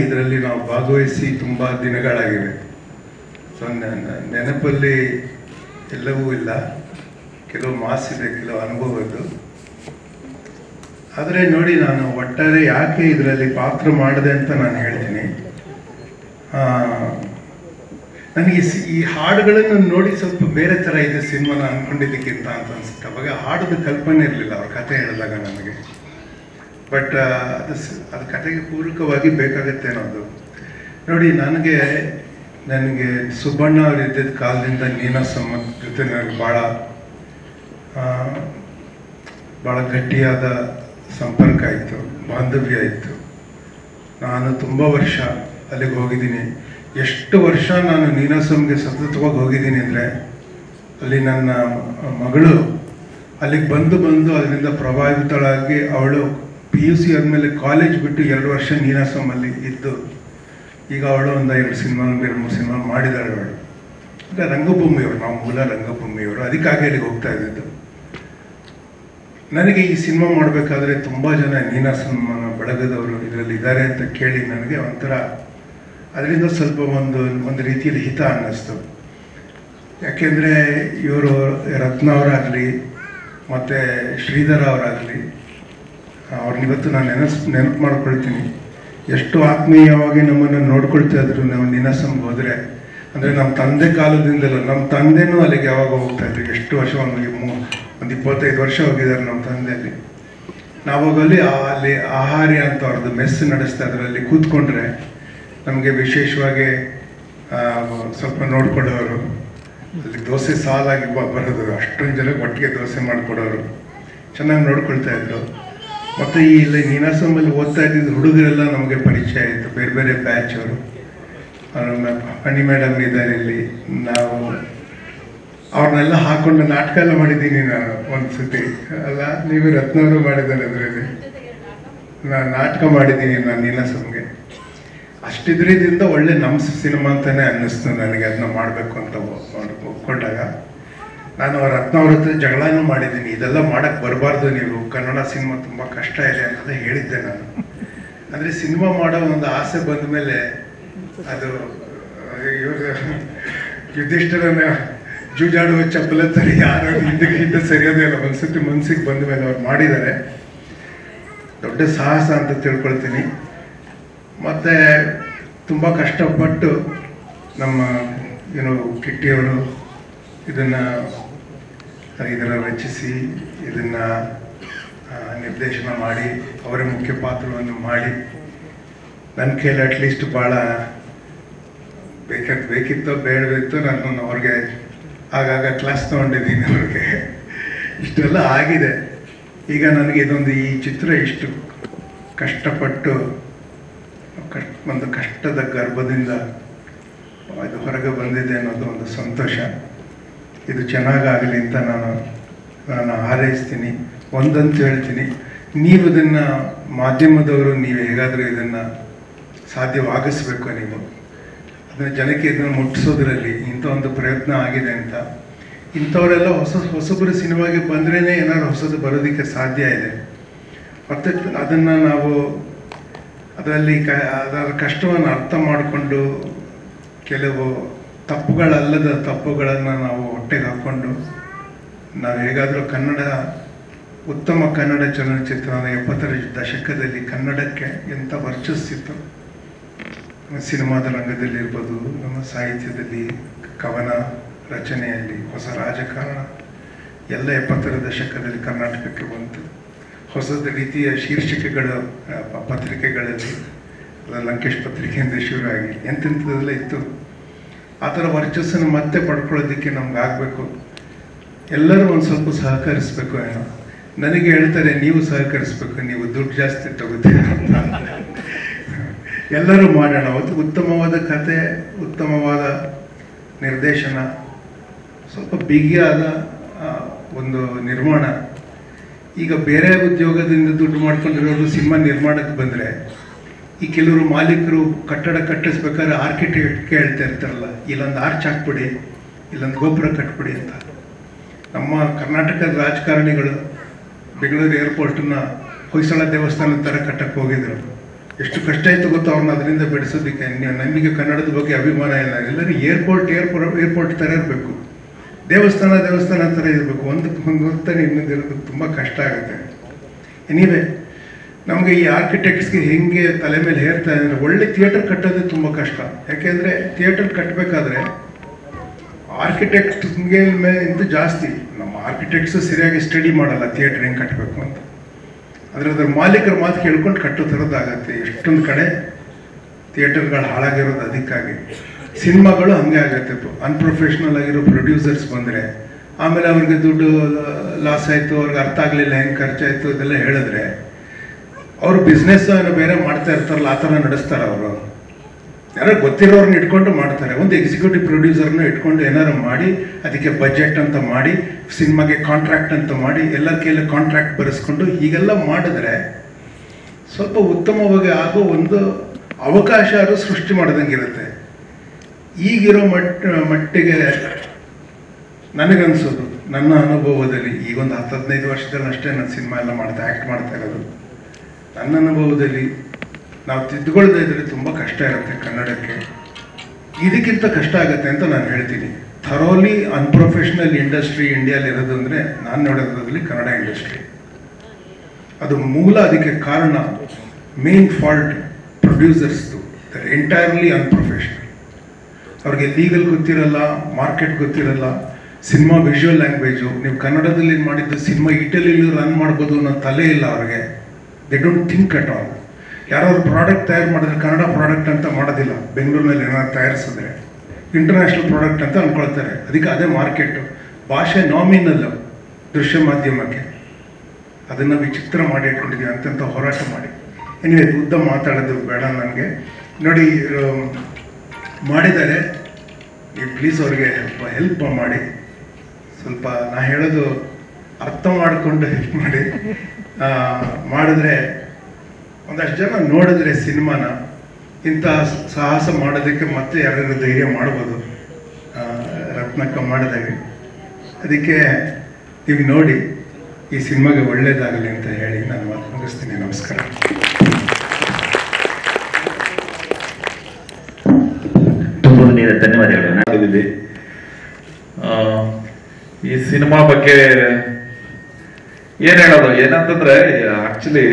ಇದರಲ್ಲಿ ನಾವು ಭಾಗವಹಿಸಿ ತುಂಬ ದಿನಗಳಾಗಿವೆ. ಸೊ ನೆನಪಲ್ಲಿ ಎಲ್ಲವೂ ಇಲ್ಲ, ಕೆಲವು ಮಾಸಿದೆ, ಕೆಲವು ಅನುಭವದ್ದು. ಆದರೆ ನೋಡಿ, ನಾನು ಒಟ್ಟಾರೆ ಯಾಕೆ ಇದರಲ್ಲಿ ಪಾತ್ರ ಮಾಡಿದೆ ಅಂತ ನಾನು ಹೇಳ್ತೀನಿ. ನನಗೆ ಈ ಹಾಡುಗಳನ್ನು ನೋಡಿ ಸ್ವಲ್ಪ ಬೇರೆ ಥರ ಇದೆ ಸಿನಿಮಾನ ಅಂದ್ಕೊಂಡಿದ್ದಕ್ಕಿಂತ ಅಂತ ಅನಿಸುತ್ತೆ. ಅವಾಗ ಹಾಡೋದು ಕಲ್ಪನೆ ಇರಲಿಲ್ಲ ಅವ್ರ ಕಥೆ ಹೇಳಿದಾಗ ನನಗೆ. ಬಟ್ ಅದು ಕಥೆಗೆ ಪೂರಕವಾಗಿ ಬೇಕಾಗತ್ತೆ ಅನ್ನೋದು ನೋಡಿ. ನನಗೆ ಸುಬ್ಬಣ್ಣ ಅವರು ಇದ್ದಿದ್ದ ಕಾಲದಿಂದ ನೀನಾಸಂ ಜೊತೆ ನನಗೆ ಭಾಳ ಗಟ್ಟಿಯಾದ ಸಂಪರ್ಕ ಇತ್ತು, ಬಾಂಧವ್ಯ ಇತ್ತು. ನಾನು ತುಂಬ ವರ್ಷ ಅಲ್ಲಿಗೆ ಹೋಗಿದ್ದೀನಿ. ಎಷ್ಟು ವರ್ಷ ನಾನು ನೀನಾಸಂಗೆ ಸತತವಾಗಿ ಹೋಗಿದ್ದೀನಿ ಅಂದರೆ, ಅಲ್ಲಿ ನನ್ನ ಮಗಳು ಅಲ್ಲಿಗೆ ಬಂದು ಅದರಿಂದ ಪ್ರಭಾವಿತಳಾಗಿ ಅವಳು PUC ಆದಮೇಲೆ ಕಾಲೇಜ್ ಬಿಟ್ಟು 2 ವರ್ಷ ನೀನಾಸಂಲ್ಲಿ ಇದ್ದು, ಈಗ ಅವಳು ಒಂದು 2 ಸಿನಿಮಾ 2-3 ಸಿನಿಮಾ ಮಾಡಿದಾಳೆ. ಅವಳು ಅಂದರೆ ರಂಗಭೂಮಿಯವರು, ನಾವು ಮೂಲ ರಂಗಭೂಮಿಯವರು, ಅದಕ್ಕಾಗಿ ಅಲ್ಲಿಗೆ ಹೋಗ್ತಾ ಇದ್ದಿದ್ದು. ನನಗೆ ಈ ಸಿನಿಮಾ ಮಾಡಬೇಕಾದ್ರೆ ತುಂಬ ಜನ ನೀನಾಸಂ ಬಳಗದವರು ಇದರಲ್ಲಿ ಇದ್ದಾರೆ ಅಂತ ಕೇಳಿ ನನಗೆ ಒಂಥರ ಅದರಿಂದ ಸ್ವಲ್ಪ ಒಂದು ರೀತಿಯಲ್ಲಿ ಹಿತ ಅನ್ನಿಸ್ತು. ಯಾಕೆಂದರೆ ಇವರು ರತ್ನ ಅವರಾಗಲಿ ಮತ್ತು ಶ್ರೀಧರ ಅವರಾಗಲಿ, ಅವ್ರನ್ನಿವತ್ತು ನಾನು ನೆನಪು ಮಾಡ್ಕೊಳ್ತೀನಿ. ಎಷ್ಟು ಆತ್ಮೀಯವಾಗಿ ನಮ್ಮನ್ನು ನೋಡ್ಕೊಳ್ತಾ ಇದ್ರು ನಾವು ನೀನಾಸಂಗೆ ಹೋದರೆ. ಅಂದರೆ ನಮ್ಮ ತಂದೆ ಕಾಲದಿಂದಲೂ, ನಮ್ಮ ತಂದೆನೂ ಅಲ್ಲಿಗೆ ಯಾವಾಗ ಹೋಗ್ತಾ ಇದ್ವಿ. ಎಷ್ಟು ವರ್ಷ, ಒಂದು 25 ವರ್ಷ ಹೋಗಿದ್ದಾರೆ ನಮ್ಮ ತಂದೆಯಲ್ಲಿ. ನಾವಾಗಲ್ಲಿ ಅಲ್ಲಿ ಆಹಾರ್ಯ ಅಂತ ಅವ್ರದ್ದು ಮೆಸ್ ನಡೆಸ್ತಾ ಇದ್ರು. ಅಲ್ಲಿ ಕೂತ್ಕೊಂಡ್ರೆ ನಮಗೆ ವಿಶೇಷವಾಗಿ ಸ್ವಲ್ಪ ನೋಡ್ಕೊಡೋರು. ಅಲ್ಲಿ ದೋಸೆ ಸಾಲಾಗಿ ಬರೋದು, ಅಷ್ಟೊಂದು ಜನ ಒಟ್ಟಿಗೆ ದೋಸೆ ಮಾಡಿಕೊಡೋರು, ಚೆನ್ನಾಗಿ ನೋಡ್ಕೊಳ್ತಾ ಇದ್ರು. ಮತ್ತು ಇಲ್ಲಿ ನೀನಾಸಂಲ್ಲಿ ಓದ್ತಾ ಇದ್ದಿದ್ದು ಹುಡುಗರೆಲ್ಲ ನಮಗೆ ಪರಿಚಯ ಆಯಿತು, ಬೇರೆ ಬೇರೆ ಬ್ಯಾಚ್ ಅವರು. ಹಣಿ ಮೇಡಮ್ ಇದ್ದಾರೆ ಇಲ್ಲಿ. ನಾವು ಅವ್ರನ್ನೆಲ್ಲ ಹಾಕೊಂಡು ನಾಟಕ ಎಲ್ಲ ಮಾಡಿದ್ದೀನಿ ನಾನು ಒಂದು ಸತಿ. ಅಲ್ಲ, ನೀವು ರತ್ನವರು ಮಾಡಿದ್ದಾರೆ ಅದರಲ್ಲಿ. ನಾನು ನಾಟಕ ಮಾಡಿದ್ದೀನಿ ನಾನು ನೀನಾಸಂಗೆ. ಅಷ್ಟಿದ್ರಿಂದ ಒಳ್ಳೆ ನಮ್ಮ ಸಿನಿಮಾ ಅಂತಲೇ ಅನ್ನಿಸ್ತು ನನಗೆ. ಅದನ್ನ ಮಾಡಬೇಕು ಅಂತ ಒಪ್ಕೊಂಡಾಗ ನಾನು ರತ್ನ ಅವ್ರ ಹತ್ರ ಜಗಳನೂ ಮಾಡಿದ್ದೀನಿ. ಇದೆಲ್ಲ ಮಾಡೋಕ್ಕೆ ಬರಬಾರ್ದು, ನೀವು ಕನ್ನಡ ಸಿನಿಮಾ ತುಂಬ ಕಷ್ಟ ಇದೆ ಅಂತ ಹೇಳಿದ್ದೆ ನಾನು. ಅಂದರೆ ಸಿನಿಮಾ ಮಾಡೋ ಒಂದು ಆಸೆ ಬಂದ ಮೇಲೆ ಅದು ಇವರು ಯುಧಿಷ್ಠಿರನ ಜೂಜಾಡುವ ಚಪ್ಪಲ ಥರ ಯಾರು ಹಿಂದೆ ಸರಿಯೋದೇ ಇಲ್ಲ. ಒಂದ್ಸತಿ ಮನಸ್ಸಿಗೆ ಬಂದ ಮೇಲೆ ಅವ್ರು ಮಾಡಿದ್ದಾರೆ. ದೊಡ್ಡ ಸಾಹಸ ಅಂತ ತಿಳ್ಕೊಳ್ತೀನಿ. ಮತ್ತು ತುಂಬ ಕಷ್ಟಪಟ್ಟು ನಮ್ಮ ಕಿಟ್ಟಿಯವರು ಇದನ್ನು ರಚಿಸಿ, ಇದನ್ನು ನಿರ್ದೇಶನ ಮಾಡಿ, ಅವರ ಮುಖ್ಯ ಪಾತ್ರವನ್ನು ಮಾಡಿ, ನನ್ನ ಕೈಲಿ ಅಟ್ಲೀಸ್ಟ್ ಭಾಳ ಬೇಕಿತ್ತೋ ಬೇಡವಿತ್ತೋ ನಾನು ಅವ್ರಿಗೆ ಆಗಾಗ ಕ್ಲಾಸ್ ತೊಗೊಂಡಿದ್ದೀನಿ ಅವ್ರಿಗೆ. ಇಷ್ಟೆಲ್ಲ ಆಗಿದೆ. ಈಗ ನನಗೆ ಈ ಚಿತ್ರ ಇಷ್ಟು ಕಷ್ಟಪಟ್ಟು ಒಂದು ಕಷ್ಟದ ಗರ್ಭದಿಂದ ಇದು ಹೊರಗೆ ಬಂದಿದೆ ಅನ್ನೋದು ಒಂದು ಸಂತೋಷ. ಇದು ಚೆನ್ನಾಗಾಗಲಿ ಅಂತ ನಾನು ಹಾರೈಸ್ತೀನಿ. ಒಂದಂತ ಹೇಳ್ತೀನಿ, ನೀವು ಇದನ್ನು ಮಾಧ್ಯಮದವರು ನೀವು ಹೇಗಾದರೂ ಇದನ್ನು ಸಾಧ್ಯವಾಗಿಸ್ಬೇಕು. ನೀವು ಅದನ್ನು ಜನಕ್ಕೆ ಇದನ್ನು ಮುಟ್ಟಿಸೋದ್ರಲ್ಲಿ ಇಂಥ ಒಂದು ಪ್ರಯತ್ನ ಆಗಿದೆ ಅಂತ. ಇಂಥವರೆಲ್ಲ ಹೊಸಬರು ಸಿನಿಮಾಗೆ ಬಂದ್ರೇ ಏನಾದ್ರು ಹೊಸದು ಬರೋದಕ್ಕೆ ಸಾಧ್ಯ ಇದೆ. ಮತ್ತು ಅದನ್ನು ನಾವು ಅದರ ಕಷ್ಟವನ್ನು ಅರ್ಥ ಮಾಡಿಕೊಂಡು, ಕೆಲವು ತಪ್ಪುಗಳಲ್ಲದ ತಪ್ಪುಗಳನ್ನು ನಾವು ಹೊಟ್ಟೆಗೆ ಹಾಕ್ಕೊಂಡು, ನಾವು ಹೇಗಾದರೂ ಉತ್ತಮ ಕನ್ನಡ ಚಲನಚಿತ್ರನ 70ರ ದಶಕದಲ್ಲಿ ಕನ್ನಡಕ್ಕೆ ಎಂಥ ವರ್ಚಸ್ಸಿತ್ತು, ಸಿನಿಮಾದ ರಂಗದಲ್ಲಿರ್ಬೋದು, ನಮ್ಮ ಸಾಹಿತ್ಯದಲ್ಲಿ, ಕವನ ರಚನೆಯಲ್ಲಿ, ಹೊಸ ರಾಜಕಾರಣ ಎಲ್ಲ 70ರ ದಶಕದಲ್ಲಿ ಕರ್ನಾಟಕಕ್ಕೆ ಬಂತು. ಹೊಸದ ರೀತಿಯ ಶೀರ್ಷಿಕೆಗಳು ಪತ್ರಿಕೆಗಳಲ್ಲಿ, ಲಂಕೇಶ್ ಪತ್ರಿಕೆಯಿಂದ ಶುರುವಾಗಿ ಎಂತೆಂಥದ್ದೆಲ್ಲ ಇತ್ತು. ಆ ಥರ ವರ್ಚಸ್ಸನ್ನು ಮತ್ತೆ ಪಡ್ಕೊಳ್ಳೋದಕ್ಕೆ ನಮ್ಗೆ ಆಗಬೇಕು. ಎಲ್ಲರೂ ಒಂದು ಸ್ವಲ್ಪ ಸಹಕರಿಸ್ಬೇಕು. ಏನೋ ನನಗೆ ಹೇಳ್ತಾರೆ, ನೀವು ಸಹಕರಿಸ್ಬೇಕು, ನೀವು ದುಡ್ಡು ಜಾಸ್ತಿ ತಗೋತೀರ ಅಂತ. ಎಲ್ಲರೂ ಮಾಡೋಣ. ಅವತ್ತು ಉತ್ತಮವಾದ ಕತೆ, ಉತ್ತಮವಾದ ನಿರ್ದೇಶನ, ಸ್ವಲ್ಪ ಬಿಗಿಯಾದ ಒಂದು ನಿರ್ಮಾಣ. ಈಗ ಬೇರೆ ಉದ್ಯೋಗದಿಂದ ದುಡ್ಡು ಮಾಡ್ಕೊಂಡಿರೋರು ಸಿನಿಮಾ ನಿರ್ಮಾಣಕ್ಕೆ ಬಂದರೆ, ಈ ಕೆಲವರು ಮಾಲೀಕರು ಕಟ್ಟಡ ಕಟ್ಟಿಸ್ಬೇಕಾದ್ರೆ ಆರ್ಕಿಟೆಕ್ಟ್ಗೆ ಹೇಳ್ತಾ ಇರ್ತಾರಲ್ಲ, ಇಲ್ಲೊಂದು ಆರ್ಚ್ ಹಾಕ್ಬಿಡಿ, ಇಲ್ಲೊಂದು ಗೋಪುರ ಕಟ್ಬಿಡಿ ಅಂತ. ನಮ್ಮ ಕರ್ನಾಟಕದ ರಾಜಕಾರಣಿಗಳು ಬೆಂಗಳೂರು ಏರ್ಪೋರ್ಟನ್ನ ಹೊಯ್ಸಳ ದೇವಸ್ಥಾನದ ಥರ ಕಟ್ಟಕ್ಕೆ ಹೋಗಿದ್ರು. ಎಷ್ಟು ಕಷ್ಟ ಇತ್ತು ಗೊತ್ತು ಅವ್ರನ್ನ ಅದರಿಂದ ಬಿಡಿಸೋದಕ್ಕೆ. ನಮಗೆ ಕನ್ನಡದ ಬಗ್ಗೆ ಅಭಿಮಾನ ಇಲ್ಲ, ಎಲ್ಲರೂ ಏರ್ಪೋರ್ಟ್ ಥರ ಇರಬೇಕು, ದೇವಸ್ಥಾನ ಥರ ಇರಬೇಕು, ಒಂದು ಹೊತ್ತಾನೆ ಇನ್ನೊಂದು ಇರೋದಕ್ಕೆ ತುಂಬ ಕಷ್ಟ ಆಗುತ್ತೆ. ಎನಿವೆ, ನಮಗೆ ಈ ಆರ್ಕಿಟೆಕ್ಟ್ಸ್ಗೆ ಹೆಂಗೆ ತಲೆ ಮೇಲೆ ಹೇರ್ತಾ ಇದ್ದಾರೆ. ಒಳ್ಳೆ ಥಿಯೇಟರ್ ಕಟ್ಟೋದೇ ತುಂಬ ಕಷ್ಟ. ಯಾಕೆಂದರೆ ಥಿಯೇಟರ್ ಕಟ್ಟಬೇಕಾದ್ರೆ ಆರ್ಕಿಟೆಕ್ಟ್ಸ್ಗೆ ಮೇಲೆ ಇಂತ ಜಾಸ್ತಿ, ನಮ್ಮ ಆರ್ಕಿಟೆಕ್ಟ್ಸು ಸರಿಯಾಗಿ ಸ್ಟಡಿ ಮಾಡಲ್ಲ ಥಿಯೇಟರ್ ಹೆಂಗೆ ಕಟ್ಟಬೇಕು ಅಂತ. ಅದರ ಮಾಲೀಕರ ಮಾತು ಕೇಳ್ಕೊಂಡು ಕಟ್ಟೋ ಥರದ್ದಾಗತ್ತೆ. ಎಷ್ಟೊಂದು ಕಡೆ ಥಿಯೇಟರ್ಗಳು ಹಾಳಾಗಿರೋದು ಅದಕ್ಕಾಗಿ. ಸಿನಿಮಾಗಳು ಹಂಗೆ ಆಗುತ್ತೆ. ಅನ್ಪ್ರೊಫೆಷ್ನಲ್ ಆಗಿರೋ ಪ್ರೊಡ್ಯೂಸರ್ಸ್ ಬಂದರೆ ಆಮೇಲೆ ಅವ್ರಿಗೆ ದುಡ್ಡು ಲಾಸ್ ಆಯಿತು, ಅವ್ರಿಗೆ ಅರ್ಥ ಆಗಲಿಲ್ಲ ಹೆಂಗೆ ಖರ್ಚಾಯಿತು ಇದೆಲ್ಲ ಹೇಳಿದ್ರೆ ಅವರು ಬಿಸ್ನೆಸ್ ಏನೋ ಬೇರೆ ಮಾಡ್ತಾ ಇರ್ತಾರಲ್ಲ, ಆ ಥರ ನಡೆಸ್ತಾರೆ. ಅವರು ಯಾರೋ ಗೊತ್ತಿರೋರ್ನ ಇಟ್ಕೊಂಡು ಮಾಡ್ತಾರೆ. ಒಂದು ಎಕ್ಸಿಕ್ಯೂಟಿವ್ ಪ್ರೊಡ್ಯೂಸರ್ನ ಇಟ್ಕೊಂಡು ಏನಾರು ಮಾಡಿ ಅದಕ್ಕೆ ಬಜೆಟ್ ಅಂತ ಮಾಡಿ, ಸಿನಿಮಾಗೆ ಕಾಂಟ್ರಾಕ್ಟ್ ಅಂತ ಮಾಡಿ, ಎಲ್ಲರ ಕೈಯಲ್ಲಿ ಕಾಂಟ್ರಾಕ್ಟ್ ಬರೆಸ್ಕೊಂಡು ಹೀಗೆಲ್ಲ ಮಾಡಿದ್ರೆ ಸ್ವಲ್ಪ ಉತ್ತಮವಾಗಿ ಆಗೋ ಒಂದು ಅವಕಾಶ ಅದು ಸೃಷ್ಟಿ ಮಾಡ್ದಂಗಿರುತ್ತೆ. ಈಗಿರೋ ಮಟ್ಟಿಗೆ ನನಗನ್ಸೋದು, ನನ್ನ ಅನುಭವದಲ್ಲಿ, ಈಗೊಂದು 10-15 ವರ್ಷದಲ್ಲಿ ಅಷ್ಟೇ ನಾನು ಸಿನಿಮಾ ಎಲ್ಲ ಆ್ಯಕ್ಟ್ ಮಾಡ್ತಾ ಇರೋದು. ನನ್ನ ಅನುಭವದಲ್ಲಿ ನಾವು ತಿದ್ದುಕೊಳ್ತಾ ಇದ್ರೆ ತುಂಬ ಕಷ್ಟ ಇರುತ್ತೆ ಕನ್ನಡಕ್ಕೆ. ಇದಕ್ಕಿಂತ ಕಷ್ಟ ಆಗುತ್ತೆ ಅಂತ ನಾನು ಹೇಳ್ತೀನಿ. ಥರೋಲಿ ಅನ್ಪ್ರೊಫೆಷನಲ್ ಇಂಡಸ್ಟ್ರಿ ಇಂಡಿಯಾಲಿ ಇರೋದು ಅಂದರೆ ನಾನು ನೋಡೋದ್ರಲ್ಲಿ ಕನ್ನಡ ಇಂಡಸ್ಟ್ರಿ. ಅದು ಮೂಲ, ಅದಕ್ಕೆ ಕಾರಣ ಮೇನ್ ಫಾಲ್ಟ್ ಪ್ರೊಡ್ಯೂಸರ್ಸ್ದು. They're entirely unprofessional. ಅವ್ರಿಗೆ ಲೀಗಲ್ ಗೊತ್ತಿರಲ್ಲ, ಮಾರ್ಕೆಟ್ ಗೊತ್ತಿರಲ್ಲ, ಸಿನಿಮಾ ವಿಜುವಲ್ ಲ್ಯಾಂಗ್ವೇಜು. ನೀವು ಕನ್ನಡದಲ್ಲಿ ಮಾಡಿದ್ದು ಸಿನಿಮಾ ಇಟಲಿಲಿ ರನ್ ಮಾಡ್ಬೋದು ಅನ್ನೋ ತಲೆ ಇಲ್ಲ ಅವ್ರಿಗೆ. They don't think at all. ಯಾರಾದ್ರು ಪ್ರಾಡಕ್ಟ್ ತಯಾರು ಮಾಡಿದ್ರೆ ಕನ್ನಡ ಪ್ರಾಡಕ್ಟ್ ಅಂತ ಮಾಡೋದಿಲ್ಲ. ಬೆಂಗಳೂರಿನಲ್ಲಿ ಏನಾದ್ರು ತಯಾರಿಸಿದ್ರೆ ಇಂಟರ್ನ್ಯಾಷನಲ್ ಪ್ರಾಡಕ್ಟ್ ಅಂತ ಅಂದ್ಕೊಳ್ತಾರೆ. ಅದಕ್ಕೆ ಅದೇ ಮಾರ್ಕೆಟು. ಭಾಷೆ ನಾಮಿನಲ್ ದೃಶ್ಯ ಮಾಧ್ಯಮಕ್ಕೆ. ಅದನ್ನು ವಿಚಿತ್ರ ಮಾಡಿ ಇಟ್ಕೊಂಡಿದ್ದೀವಿ ಅಂತಂತ ಹೋರಾಟ ಮಾಡಿ. ಏನಿವೆ, ಉದ್ದ ಮಾತಾಡೋದು ಬೇಡ ನನಗೆ. ನೋಡಿ, ಮಾಡಿದ್ದಾರೆ, ನೀವು ಪ್ಲೀಸ್ ಅವ್ರಿಗೆ ಹೆಲ್ಪ್ ಮಾಡಿ. ಸ್ವಲ್ಪ ನಾ ಹೇಳೋದು ಅರ್ಥ ಮಾಡಿಕೊಂಡು ಹೆಲ್ಪ್ ಮಾಡಿ. ಮಾಡಿದ್ರೆ ಒಂದಷ್ಟು ಜನ ನೋಡಿದ್ರೆ ಸಿನಿಮಾನ ಇಂಥ ಸಾಹಸ ಮಾಡೋದಕ್ಕೆ ಮತ್ತೆ ಯಾರ್ಯಾರು ಧೈರ್ಯ ಮಾಡ್ಬೋದು, ರತ್ನಕ್ಕ ಮಾಡಿದಾಗೆ. ಅದಕ್ಕೆ ನೀವು ನೋಡಿ ಈ ಸಿನಿಮಾಗೆ ಒಳ್ಳೇದಾಗಲಿ ಅಂತ ಹೇಳಿ ನಾನು ಮಾತು ಮುಗಿಸ್ತೀನಿ. ನಮಸ್ಕಾರ. ತುಂಬ ಧನ್ಯವಾದಗಳು. ಈ ಸಿನಿಮಾ ಬಗ್ಗೆ ಏನ್ ಹೇಳೋದು, ಏನಂತಂದ್ರೆ ಆಕ್ಚುಲಿ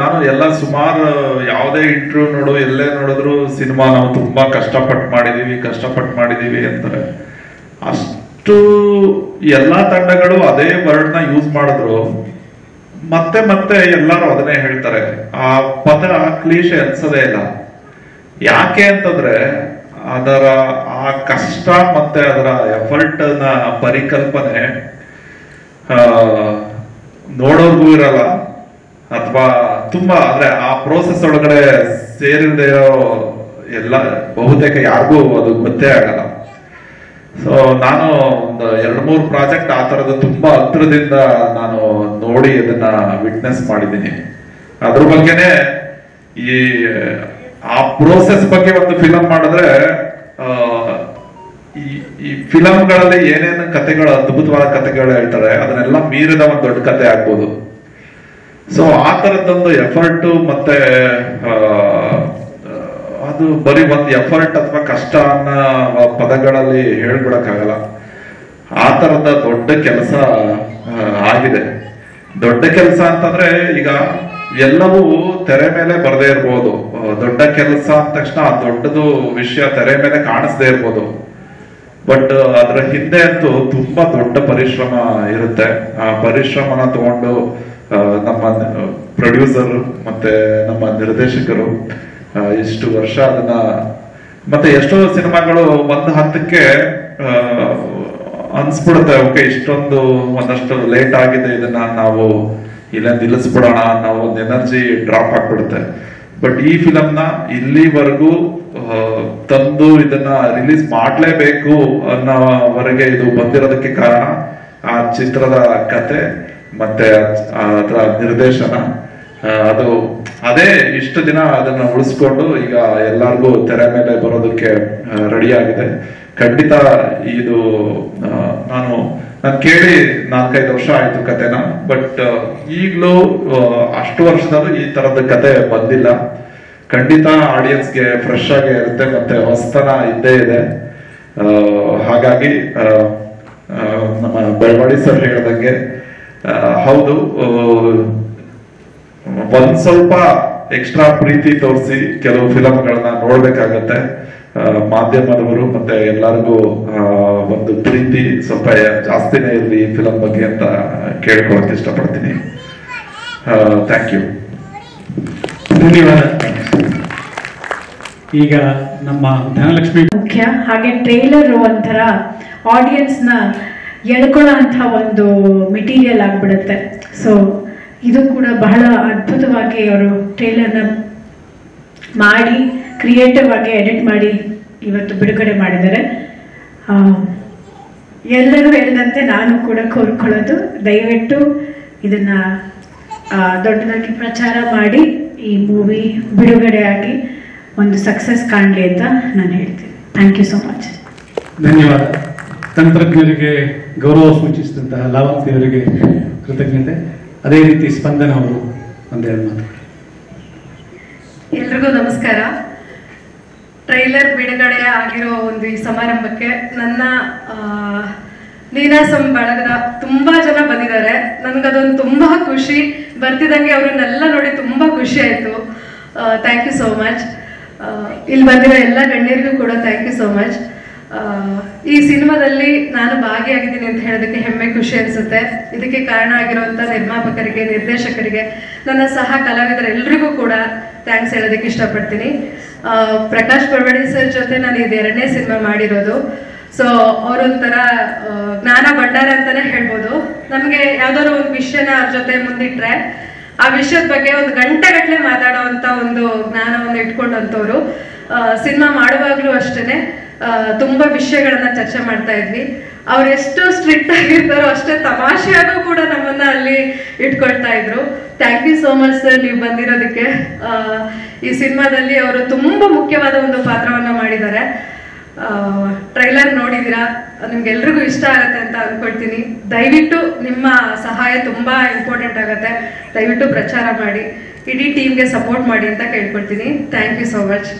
ನಾನು ಸುಮಾರು ಯಾವುದೇ ಇಂಟರ್ವ್ಯೂ ನೋಡು, ಎಲ್ಲೇ ನೋಡಿದ್ರು ಸಿನಿಮಾ ನಾವು ತುಂಬಾ ಕಷ್ಟಪಟ್ಟು ಮಾಡಿದೀವಿ ಅಂತಾರೆ. ಅಷ್ಟು ಎಲ್ಲಾ ತಂಡಗಳು ಅದೇ ವರ್ಡ್ನ ಯೂಸ್ ಮಾಡಿದ್ರು. ಮತ್ತೆ ಎಲ್ಲರೂ ಅದನ್ನೇ ಹೇಳ್ತಾರೆ. ಆ ಪದ ಕ್ಲೀಶೆ ಅನ್ಸೋದೇ ಇಲ್ಲ. ಯಾಕೆ ಅಂತಂದ್ರೆ ಅದರ ಆ ಕಷ್ಟ ಮತ್ತೆ ಅದರ ಎಫರ್ಟ್ ನ ಪರಿಕಲ್ಪನೆ ನೋಡೋರ್ಗೂ ಇರಲ್ಲ, ಅಥವಾ ತುಂಬಾ ಅಂದ್ರೆ ಆ ಪ್ರೋಸೆಸ್ ಒಳಗಡೆ ಸೇರಿದೆ ಎಲ್ಲ ಬಹುತೇಕ ಯಾರಿಗೂ ಅದು ಗೊತ್ತೇ ಆಗಲ್ಲ. ಸೊ ನಾನು ಒಂದು 2-3 ಪ್ರಾಜೆಕ್ಟ್ ಆ ತರದ ತುಂಬಾ ಹತ್ರದಿಂದ ನಾನು ನೋಡಿ ಅದನ್ನ ವಿಟ್ನೆಸ್ ಮಾಡಿದ್ದೀನಿ. ಅದ್ರ ಬಗ್ಗೆನೆ ಆ ಪ್ರೋಸೆಸ್ ಬಗ್ಗೆ ಒಂದು ಫಿಲಂ ಮಾಡಿದ್ರೆ ಈ ಫಿಲಂಗಳಲ್ಲಿ ಏನೇನು ಕಥೆಗಳು, ಅದ್ಭುತವಾದ ಕಥೆಗಳು ಹೇಳ್ತಾರೆ, ಅದನ್ನೆಲ್ಲ ಮೀರಿದ ಒಂದು ದೊಡ್ಡ ಕಥೆ ಆಗ್ಬೋದು. ಸೊ ಆ ತರದೊಂದು ಎಫರ್ಟ್ ಮತ್ತೆ ಅದು ಬರೀ ಒಂದು ಎಫರ್ಟ್ ಅಥವಾ ಕಷ್ಟ ಅನ್ನೋ ಪದಗಳಲ್ಲಿ ಹೇಳ್ಬಿಡಕ್ಕಾಗಲ್ಲ. ಆ ತರದ ದೊಡ್ಡ ಕೆಲಸ ಆಗಿದೆ. ದೊಡ್ಡ ಕೆಲಸ ಅಂತಂದ್ರೆ ಈಗ ಎಲ್ಲವೂ ತೆರೆ ಮೇಲೆ ಬರದೇ ಇರ್ಬೋದು. ದೊಡ್ಡ ಕೆಲಸ ಅಂದ ತಕ್ಷಣ ದೊಡ್ಡದು ವಿಷಯ ತೆರೆ ಮೇಲೆ ಕಾಣಿಸದೇ ಇರ್ಬೋದು. ಬಟ್ ಅದರ ಹಿಂದೆ ಅಂತೂ ತುಂಬಾ ದೊಡ್ಡ ಪರಿಶ್ರಮ ಇರುತ್ತೆ. ಆ ಪರಿಶ್ರಮನ ತಗೊಂಡು ನಮ್ಮ ಪ್ರೊಡ್ಯೂಸರ್ ಮತ್ತೆ ನಮ್ಮ ನಿರ್ದೇಶಕರು ಇಷ್ಟು ವರ್ಷ ಅದನ್ನ, ಮತ್ತೆ ಎಷ್ಟೋ ಸಿನಿಮಾಗಳು ಒಂದು ಹಂತಕ್ಕೆ ಅನ್ಸ್ಬಿಡುತ್ತೆ, ಓಕೆ ಇಷ್ಟೊಂದು ಒಂದಷ್ಟು ಲೇಟ್ ಆಗಿದೆ, ಇದನ್ನ ನಾವು ಇಲ್ಲ ನಿಲ್ಲಿಸ್ಬಿಡೋಣ ಅನ್ನೋ ಒಂದು ಎನರ್ಜಿ ಡ್ರಾಪ್ ಆಗ್ಬಿಡುತ್ತೆ. ಬಟ್ ಈ ಫಿಲಂನ ಇಲ್ಲಿವರೆಗೂ ತಂದು ಇದನ್ನ ರಿಲೀಸ್ ಮಾಡ್ಲೇಬೇಕು ಅನ್ನೋವರೆಗೆ ಇದು ಬಂದಿರೋದಕ್ಕೆ ಕಾರಣ ಆ ಚಿತ್ರದ ಕತೆ ಮತ್ತೆ ಅದರ ನಿರ್ದೇಶನ. ಅದು ಅದೇ ಇಷ್ಟು ದಿನ ಅದನ್ನ ಉಳಿಸ್ಕೊಂಡು ಈಗ ಎಲ್ಲರಿಗೂ ತೆರೆ ಮೇಲೆ ಬರೋದಕ್ಕೆ ರೆಡಿ ಆಗಿದೆ. ಖಂಡಿತ ಇದು ನಾನು ಕೇಳಿ 4-5 ವರ್ಷ ಆಯ್ತು ಕತೆನ. ಬಟ್ ಈಗಲೂ ಅಷ್ಟು ವರ್ಷದಲ್ಲೂ ಈ ತರದ ಕತೆ ಬಂದಿಲ್ಲ. ಖಂಡಿತ ಆಡಿಯನ್ಸ್ಗೆ ಫ್ರೆಶ್ ಆಗಿ ಇರುತ್ತೆ, ಮತ್ತೆ ಹೊಸತನ ಇದ್ದೇ ಇದೆ. ಹಾಗಾಗಿ ನಮ್ಮ ಬೆಳವಾಡಿ ಸರ್ ಹೇಳ್ದಂಗೆ ಹೌದು, ಒಂದ್ ಸ್ವಲ್ಪ ಎಕ್ಸ್ಟ್ರಾ ಪ್ರೀತಿ ತೋರಿಸಿ ಕೆಲವು ಫಿಲಮ್ಗಳನ್ನ ನೋಡ್ಬೇಕಾಗತ್ತೆ. ಮಾಧ್ಯಮದವರು ಮತ್ತೆ ಎಲ್ಲರಿಗೂ ಒಂದು ಪ್ರೀತಿ ಸ್ವಲ್ಪ ಜಾಸ್ತಿನೇ ಇರಲಿ ಈ ಫಿಲಂ ಬಗ್ಗೆ ಅಂತ ಕೇಳ್ಕೊಳಕ್ ಇಷ್ಟಪಡ್ತೀನಿ. Thank you. ಧನ್ಯವಾದ. ಈಗ ನಮ್ಮ ಧನಲಕ್ಷ್ಮಿ ಮುಖ್ಯ. ಹಾಗೆ ಟ್ರೈಲರ್ ಒಂಥರ ಆಡಿಯನ್ಸ್ ನ ಎಳ್ಕೊಳ್ಳೋ ಅಂತ ಒಂದು ಮೆಟೀರಿಯಲ್ ಆಗ್ಬಿಡುತ್ತೆ. ಸೊ ಇದು ಕೂಡ ಬಹಳ ಅದ್ಭುತವಾಗಿ ಅವರು ಟ್ರೈಲರ್ನ ಮಾಡಿ ಕ್ರಿಯೇಟಿವ್ ಆಗಿ ಎಡಿಟ್ ಮಾಡಿ ಇವತ್ತು ಬಿಡುಗಡೆ ಮಾಡಿದ್ದಾರೆ. ಎಲ್ಲರೂ ಹೇಳಿದಂತೆ ನಾನು ಕೂಡ ಕೋರ್ಕೊಳ್ಳೋದು, ದಯವಿಟ್ಟು ಇದನ್ನ ದೊಡ್ಡದಾಗಿ ಪ್ರಚಾರ ಮಾಡಿ ಈ ಮೂವಿ ಬಿಡುಗಡೆ ಆಗಿ ಒಂದು ಸಕ್ಸಸ್ ಕಾಣಲಿ ಅಂತ ನಾನು ಹೇಳ್ತೀನಿ. Thank you so much. ಧನ್ಯವಾದ. ತಂತ್ರಜ್ಞರಿಗೆ ಗೌರವ ಸೂಚಿಸಿದಂತಹ ಲಾವಂತಿ ಅವರಿಗೆ ಕೃತಜ್ಞತೆ. ಅದೇ ರೀತಿ ಸ್ಪಂದನ ಅವರು ಒಂದೆರಡು ಮಾತು. ಎಲ್ರಿಗೂ ನಮಸ್ಕಾರ. ಟ್ರೈಲರ್ ಬಿಡುಗಡೆ ಆಗಿರೋ ಒಂದು ಈ ಸಮಾರಂಭಕ್ಕೆ ನನ್ನ ನೀನಾಸಂ ಬಳಗದ ತುಂಬಾ ಜನ ಬಂದಿದ್ದಾರೆ. ನನ್ಗದೊಂದು ತುಂಬಾ ಖುಷಿ. ಬರ್ತಿದಂಗೆ ಅವ್ರನ್ನೆಲ್ಲ ನೋಡಿ ತುಂಬಾ ಖುಷಿ ಆಯ್ತು. Thank you so much. ಇಲ್ಲಿ ಬಂದಿರೋ ಎಲ್ಲ ಗಣ್ಯರಿಗೂ ಕೂಡ ಥ್ಯಾಂಕ್ ಯು ಸೋ ಮಚ್. ಈ ಸಿನಿಮಾದಲ್ಲಿ ನಾನು ಭಾಗಿಯಾಗಿದ್ದೀನಿ ಅಂತ ಹೇಳೋದಕ್ಕೆ ಹೆಮ್ಮೆ, ಖುಷಿ ಅನ್ಸುತ್ತೆ. ಇದಕ್ಕೆ ಕಾರಣ ಆಗಿರುವಂತ ನಿರ್ಮಾಪಕರಿಗೆ, ನಿರ್ದೇಶಕರಿಗೆ, ನನ್ನ ಸಹ ಕಲಾವಿದರೆಲ್ಲರಿಗೂ ಕೂಡ ಥ್ಯಾಂಕ್ಸ್ ಹೇಳೋದಕ್ಕೆ ಇಷ್ಟಪಡ್ತೀನಿ. ಪ್ರಕಾಶ್ ಬೆಳವಡಿ ಸರ್ ಜೊತೆ ನಾನು ಇದು 2ನೇ ಸಿನಿಮಾ ಮಾಡಿರೋದು. ಸೊ ಅವರೊಂಥರ ಜ್ಞಾನ ಭಂಡಾರ ಅಂತಾನೆ ಹೇಳ್ಬೋದು. ನಮ್ಗೆ ಯಾವ್ದಾದ್ರು ಒಂದು ವಿಷಯನ ಅವ್ರ ಜೊತೆ ಮುಂದಿಟ್ರೆ ಆ ವಿಷಯದ ಬಗ್ಗೆ ಒಂದು ಗಂಟೆಗಟ್ಟಲೆ ಮಾತಾಡೋವಂತ ಒಂದು ಜ್ಞಾನವನ್ನು ಇಟ್ಕೊಂಡಂತವ್ರು. ಸಿನಿಮಾ ಮಾಡುವಾಗ್ಲೂ ಅಷ್ಟೇನೆ ತುಂಬಾ ವಿಷಯಗಳನ್ನ ಚರ್ಚೆ ಮಾಡ್ತಾ ಇದ್ವಿ. ಅವ್ರು ಎಷ್ಟು ಸ್ಟ್ರಿಕ್ಟ್ ಆಗಿರ್ತಾರೋ ಅಷ್ಟೇ ತಮಾಷೆಯಾಗೂ ಕೂಡ ನಮ್ಮನ್ನ ಅಲ್ಲಿ ಇಟ್ಕೊಳ್ತಾ ಇದ್ರು. Thank you so much sir, ನೀವು ಬಂದಿರೋದಕ್ಕೆ. ಈ ಸಿನಿಮಾದಲ್ಲಿ ಅವರು ತುಂಬಾ ಮುಖ್ಯವಾದ ಒಂದು ಪಾತ್ರವನ್ನ ಮಾಡಿದ್ದಾರೆ. ಟ್ರೈಲರ್ ನೋಡಿದೀರಾ, ನಿಮ್ಗೆಲ್ರಿಗೂ ಇಷ್ಟ ಆಗತ್ತೆ ಅಂತ ಅನ್ಕೊಳ್ತೀನಿ. ದಯವಿಟ್ಟು ನಿಮ್ಮ ಸಹಾಯ ತುಂಬಾ ಇಂಪಾರ್ಟೆಂಟ್ ಆಗತ್ತೆ. ದಯವಿಟ್ಟು ಪ್ರಚಾರ ಮಾಡಿ, ಇಡೀ ಟೀಮ್ಗೆ ಸಪೋರ್ಟ್ ಮಾಡಿ ಅಂತ ಕೇಳ್ಕೊಳ್ತೀನಿ. Thank you so much.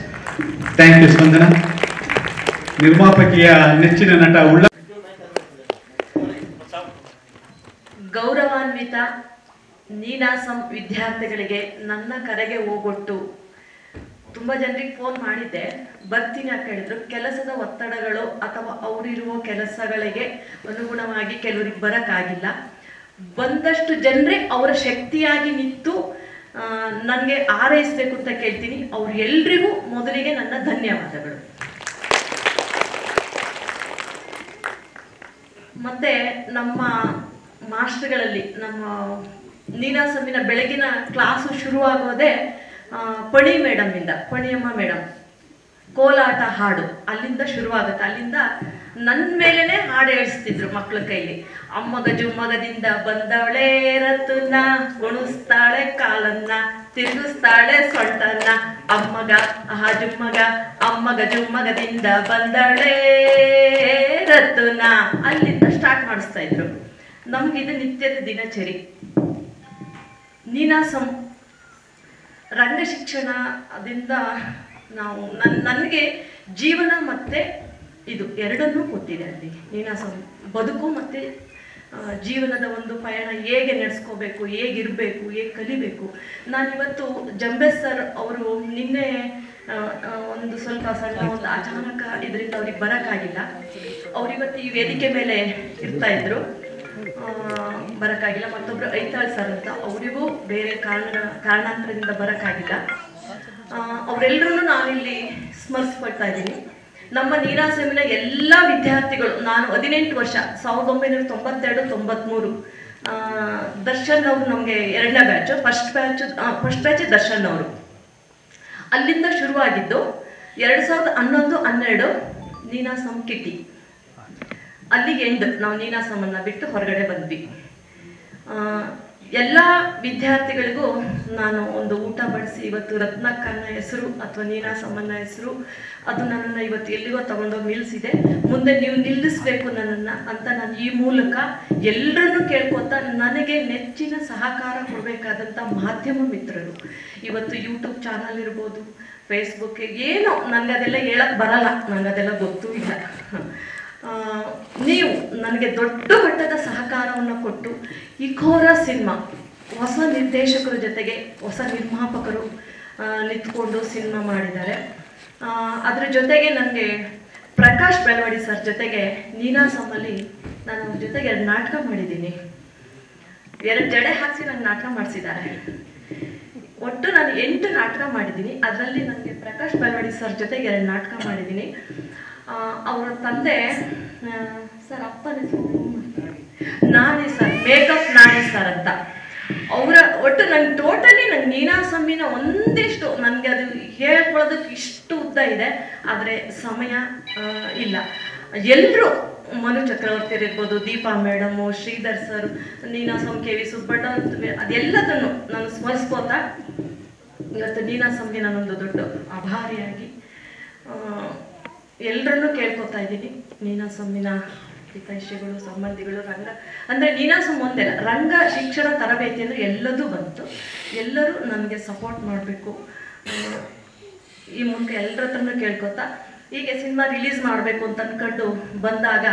Thank you Spandana. ನಿರ್ಮಾಪಕಿಯ ನೆಚ್ಚಿನ ನಟ ಗೌರವಾನ್ವಿತ ನೀನಾಸಂ ವಿದ್ಯಾರ್ಥಿಗಳಿಗೆ ನನ್ನ ಕರೆಗೆ ಹೋಗೊಟ್ಟು ತುಂಬ ಜನರಿಗೆ ಫೋನ್ ಮಾಡಿದ್ದೆ, ಬರ್ತೀನಿ ಅಂತ ಹೇಳಿದ್ರು. ಕೆಲಸದ ಒತ್ತಡಗಳು ಅಥವಾ ಅವರಿರುವ ಕೆಲಸಗಳಿಗೆ ಅನುಗುಣವಾಗಿ ಕೆಲವರಿಗೆ ಬರೋಕ್ಕಾಗಿಲ್ಲ. ಬಂದಷ್ಟು ಜನರೇ ಅವರ ಶಕ್ತಿಯಾಗಿ ನಿಂತು ನನಗೆ ಆರೈಸಬೇಕು ಅಂತ ಕೇಳ್ತೀನಿ. ಅವ್ರು ಎಲ್ರಿಗೂ ಮೊದಲಿಗೆ ನನ್ನ ಧನ್ಯವಾದಗಳು. ಮತ್ತೆ ನಮ್ಮ ಮಾಸ್ಟರ್ಗಳಲ್ಲಿ ನಮ್ಮ ನೀನಾಸಂನ ಬೆಳಗಿನ ಕ್ಲಾಸು ಶುರುವಾಗೋದೇ ಪಣಿ ಮೇಡಮ್ಮಿಂದ, ಪಣಿಯಮ್ಮ ಮೇಡಮ್ ಕೋಲಾಟ ಹಾಡು ಅಲ್ಲಿಂದ ಶುರುವಾಗುತ್ತೆ. ಅಲ್ಲಿಂದ ನನ್ನ ಮೇಲೇನೆ ಹಾಡು ಹೇಳಿಸ್ತಿದ್ರು ಮಕ್ಳ ಕೈಲಿ. ಅಮ್ಮಗ ಜುಮ್ಮಗದಿಂದ ಬಂದವಳೆ ರತುನ, ಕುಣಿಸ್ತಾಳೆ ಕಾಲನ್ನ, ತಿರುಗಿಸ್ತಾಳೆ ಸೊಂಟನ್ನ, ಅಮ್ಮಗ ಜುಮ್ಮಗ, ಅಮ್ಮಗ ಜುಮ್ಮಗದಿಂದ ಬಂದವಳೆ ರತುನ, ಅಲ್ಲಿಂದ ಸ್ಟಾರ್ಟ್ ಮಾಡಿಸ್ತಾ ಇದ್ರು. ನಮ್ಗಿದು ನಿತ್ಯದ ದಿನಚರಿ. ನೀನಾಸಂ ರಂಗ ಶಿಕ್ಷಣ ಅದರಿಂದ ನಾವು ನನಗೆ ಜೀವನ ಮತ್ತೆ ಇದು ಎರಡನ್ನೂ ಕೊಟ್ಟಿದೆ. ಅಲ್ಲಿ ನೀನಾಸಂ ಬದುಕು ಮತ್ತೆ ಜೀವನದ ಒಂದು ಪಯಣ ಹೇಗೆ ನಡೆಸ್ಕೋಬೇಕು, ಹೇಗಿರಬೇಕು, ಹೇಗೆ ಕಲಿಬೇಕು. ನಾನಿವತ್ತು ಜಂಬೆ ಸರ್ ಅವರು ನಿನ್ನೆ ಒಂದು ಸ್ವಲ್ಪ ಸಣ್ಣ ಒಂದು ಅಚಾನಕ ಇದರಿಂದ ಅವ್ರಿಗೆ ಬರೋಕ್ಕಾಗಿಲ್ಲ. ಅವರಿವತ್ತು ಈ ವೇದಿಕೆ ಮೇಲೆ ಇರ್ತಾ ಇದ್ರು, ಬರೋಕ್ಕಾಗಿಲ್ಲ. ಮತ್ತೊಬ್ರು ಐತಾಳ್ ಸರ್ ಅಂತ, ಅವರಿಗೂ ಬೇರೆ ಕಾರಣಾಂತರದಿಂದ ಬರೋಕ್ಕಾಗಿಲ್ಲ. ಅವರೆಲ್ಲರೂ ನಾನಿಲ್ಲಿ ಸ್ಮರಿಸ್ಕೊಳ್ತಾ ಇದ್ದೀನಿ. ನಮ್ಮ ನೀನಾಸಂನ ಎಲ್ಲ ವಿದ್ಯಾರ್ಥಿಗಳು, ನಾನು 18 ವರ್ಷ 1992-93 ದರ್ಶನ್ ಅವರು ನಮಗೆ 2ನೇ ಬ್ಯಾಚು, ಫಸ್ಟ್ ಬ್ಯಾಚ್ ದರ್ಶನ್ ಅವರು. ಅಲ್ಲಿಂದ ಶುರುವಾಗಿದ್ದು 2011-12 ನೀನಾಸಂ ಕಿಟ್ಟಿ, ಅಲ್ಲಿಗೆ ಎಂಡ್ ನಾವು ನೀನಾಸಂನ ಬಿಟ್ಟು ಹೊರಗಡೆ ಬಂದ್ವಿ. ಎಲ್ಲ ವಿದ್ಯಾರ್ಥಿಗಳಿಗೂ ನಾನು ಒಂದು ಊಟ ಬಡಿಸಿ ಇವತ್ತು ರತ್ನಕ್ಕನ ಹೆಸರು ಅಥವಾ ನೀನಾಸಮ್ಮನ ಹೆಸರು ಅದು ನನ್ನನ್ನು ಇವತ್ತು ಎಲ್ಲಿಗೋ ತಗೊಂಡೋಗಿ ನಿಲ್ಲಿಸಿದೆ. ಮುಂದೆ ನೀವು ನಿಲ್ಲಿಸ್ಬೇಕು ನನ್ನನ್ನು ಅಂತ ನಾನು ಈ ಮೂಲಕ ಎಲ್ಲರನ್ನೂ ಕೇಳ್ಕೊತಾ, ನನಗೆ ನೆಚ್ಚಿನ ಸಹಕಾರ ಕೊಡಬೇಕಾದಂಥ ಮಾಧ್ಯಮ ಮಿತ್ರರು, ಇವತ್ತು ಯೂಟ್ಯೂಬ್ ಚಾನಲ್ ಇರ್ಬೋದು, ಫೇಸ್ಬುಕ್, ಏನೋ ನನಗೆ ಅದೆಲ್ಲ ಹೇಳಕ್ಕೆ ಬರಲ್ಲ, ನನಗದೆಲ್ಲ ಗೊತ್ತೂ ಇಲ್ಲ. ನೀವು ನನಗೆ ದೊಡ್ಡ ಮಟ್ಟದ ಸಹಕಾರವನ್ನು ಕೊಟ್ಟು ಈ ಘೋರ ಸಿನಿಮಾ ಹೊಸ ನಿರ್ದೇಶಕರ ಜೊತೆಗೆ ಹೊಸ ನಿರ್ಮಾಪಕರು ನಿಂತ್ಕೊಂಡು ಸಿನಿಮಾ ಮಾಡಿದ್ದಾರೆ. ಅದ್ರ ಜೊತೆಗೆ ನನಗೆ ಪ್ರಕಾಶ್ ಬೆಳವಡಿ ಸರ್ ಜೊತೆಗೆ ನೀನಾಸಮ್ಮಲ್ಲಿ ನಾನು ಅವ್ರ ಜೊತೆಗೆ 2 ನಾಟಕ ಮಾಡಿದ್ದೀನಿ. 2 ಜಡೆ ಹಾಕಿಸಿ ನನಗೆ ನಾಟಕ ಮಾಡಿಸಿದ್ದಾರೆ. ಒಟ್ಟು ನಾನು 8 ನಾಟಕ ಮಾಡಿದ್ದೀನಿ. ಅದರಲ್ಲಿ ನನಗೆ ಪ್ರಕಾಶ್ ಬೆಳವಡಿ ಸರ್ ಜೊತೆಗೆ 2 ನಾಟಕ ಮಾಡಿದ್ದೀನಿ. ಅವರ ತಂದೆ ಸರ್ ಅಪ್ಪನ Nani sir, makeup Nani sir ಅಂತ ಅವರ ಒಟ್ಟು ನಂಗೆ ಟೋಟಲಿ ನಂಗೆ ನೀನಾಸಮ್ಮಿನ ಒಂದಿಷ್ಟು ನನಗೆ ಅದು ಹೇಳ್ಕೊಳ್ಳೋದಕ್ಕೆ ಇಷ್ಟು ಉದ್ದ ಇದೆ, ಆದರೆ ಸಮಯ ಇಲ್ಲ. ಎಲ್ಲರೂ ಮನು ಚಕ್ರವರ್ತಿ ಇರ್ಬೋದು, ದೀಪಾ ಮೇಡಮು, ಶ್ರೀಧರ್ ಸರ್, ನೀನಾಸಮ್, ಕೆ ವಿ ಸುಬ್ಬಣ್ಣ, ಅದೆಲ್ಲದನ್ನು ನಾನು ಸ್ಮರಿಸ್ಕೋತಾ ಇವತ್ತು ನೀನಾಸಮ್ಗೆ ನಾನೊಂದು ದೊಡ್ಡ ಆಭಾರಿಯಾಗಿ ಎಲ್ಲರನ್ನೂ ಕೇಳ್ಕೊತಾ ಇದ್ದೀನಿ. ನೀನಾಸಮ್ಮಿನ ಹಿತೈಷಿಗಳು, ಸಂಬಂಧಿಗಳು, ರಂಗ ಅಂದರೆ ನೀನಾಸಮ್ ಒಂದೇ ರಂಗ ಶಿಕ್ಷಣ ತರಬೇತಿ ಅಂದರೆ ಎಲ್ಲದೂ ಬಂತು. ಎಲ್ಲರೂ ನನಗೆ ಸಪೋರ್ಟ್ ಮಾಡಬೇಕು. ಈ ಮೂಲಕ ಎಲ್ಲರ ಹತ್ರನೂ ಕೇಳ್ಕೊತಾ ಹೀಗೆ ಸಿನಿಮಾ ರಿಲೀಸ್ ಮಾಡಬೇಕು ಅಂತ ಅಂದ್ಕೊಂಡು ಬಂದಾಗ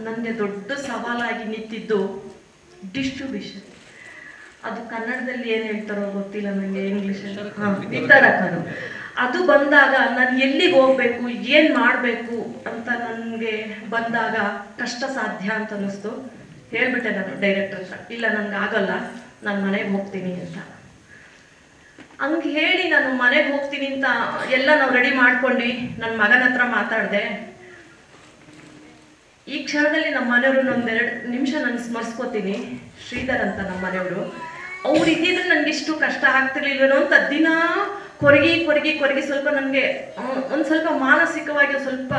ನನಗೆ ದೊಡ್ಡ ಸವಾಲಾಗಿ ನಿಂತಿದ್ದು ಡಿಸ್ಟ್ರಿಬ್ಯೂಷನ್. ಅದು ಕನ್ನಡದಲ್ಲಿ ಏನು ಹೇಳ್ತಾರೋ ಗೊತ್ತಿಲ್ಲ ನನಗೆ, ಇಂಗ್ಲೀಷಲ್ಲಿ ವಿತರಕರು. ಅದು ಬಂದಾಗ ನಾನು ಎಲ್ಲಿಗೆ ಹೋಗ್ಬೇಕು, ಏನು ಮಾಡಬೇಕು ಅಂತ ನನಗೆ ಬಂದಾಗ ಕಷ್ಟ ಸಾಧ್ಯ ಅಂತ ಅನ್ನಿಸ್ತು. ಹೇಳ್ಬಿಟ್ಟೆ ನಾನು ಡೈರೆಕ್ಟರ್ ಹತ್ರ, ಇಲ್ಲ ನನಗೆ ಆಗಲ್ಲ, ನಾನು ಮನೆಗೆ ಹೋಗ್ತೀನಿ ಅಂತ. ಹಂಗೆ ಹೇಳಿ ನಾನು ಮನೆಗೆ ಹೋಗ್ತೀನಿ ಅಂತ ಎಲ್ಲ ನಾವು ರೆಡಿ ಮಾಡ್ಕೊಂಡು ನನ್ನ ಮಗನ ಹತ್ರ ಮಾತಾಡಿದೆ. ಈ ಕ್ಷಣದಲ್ಲಿ ನಮ್ಮ ಮನೆಯವರು ಒಂದು 2 ನಿಮಿಷ ನಾನು ಸ್ಮರಿಸ್ಕೋತೀನಿ. ಶ್ರೀಧರ್ ಅಂತ ನಮ್ಮ ಮನೆಯವರು, ಅವ್ರು ಇದ್ದಿದ್ರೆ ನನಗೆ ಇಷ್ಟು ಕಷ್ಟ ಆಗ್ತಿರ್ಲಿಲ್ವೇನೋ ಅಂತ ದಿನ ಕೊರಗಿ ಸ್ವಲ್ಪ ನನಗೆ ಒಂದು ಸ್ವಲ್ಪ ಮಾನಸಿಕವಾಗಿ ಸ್ವಲ್ಪ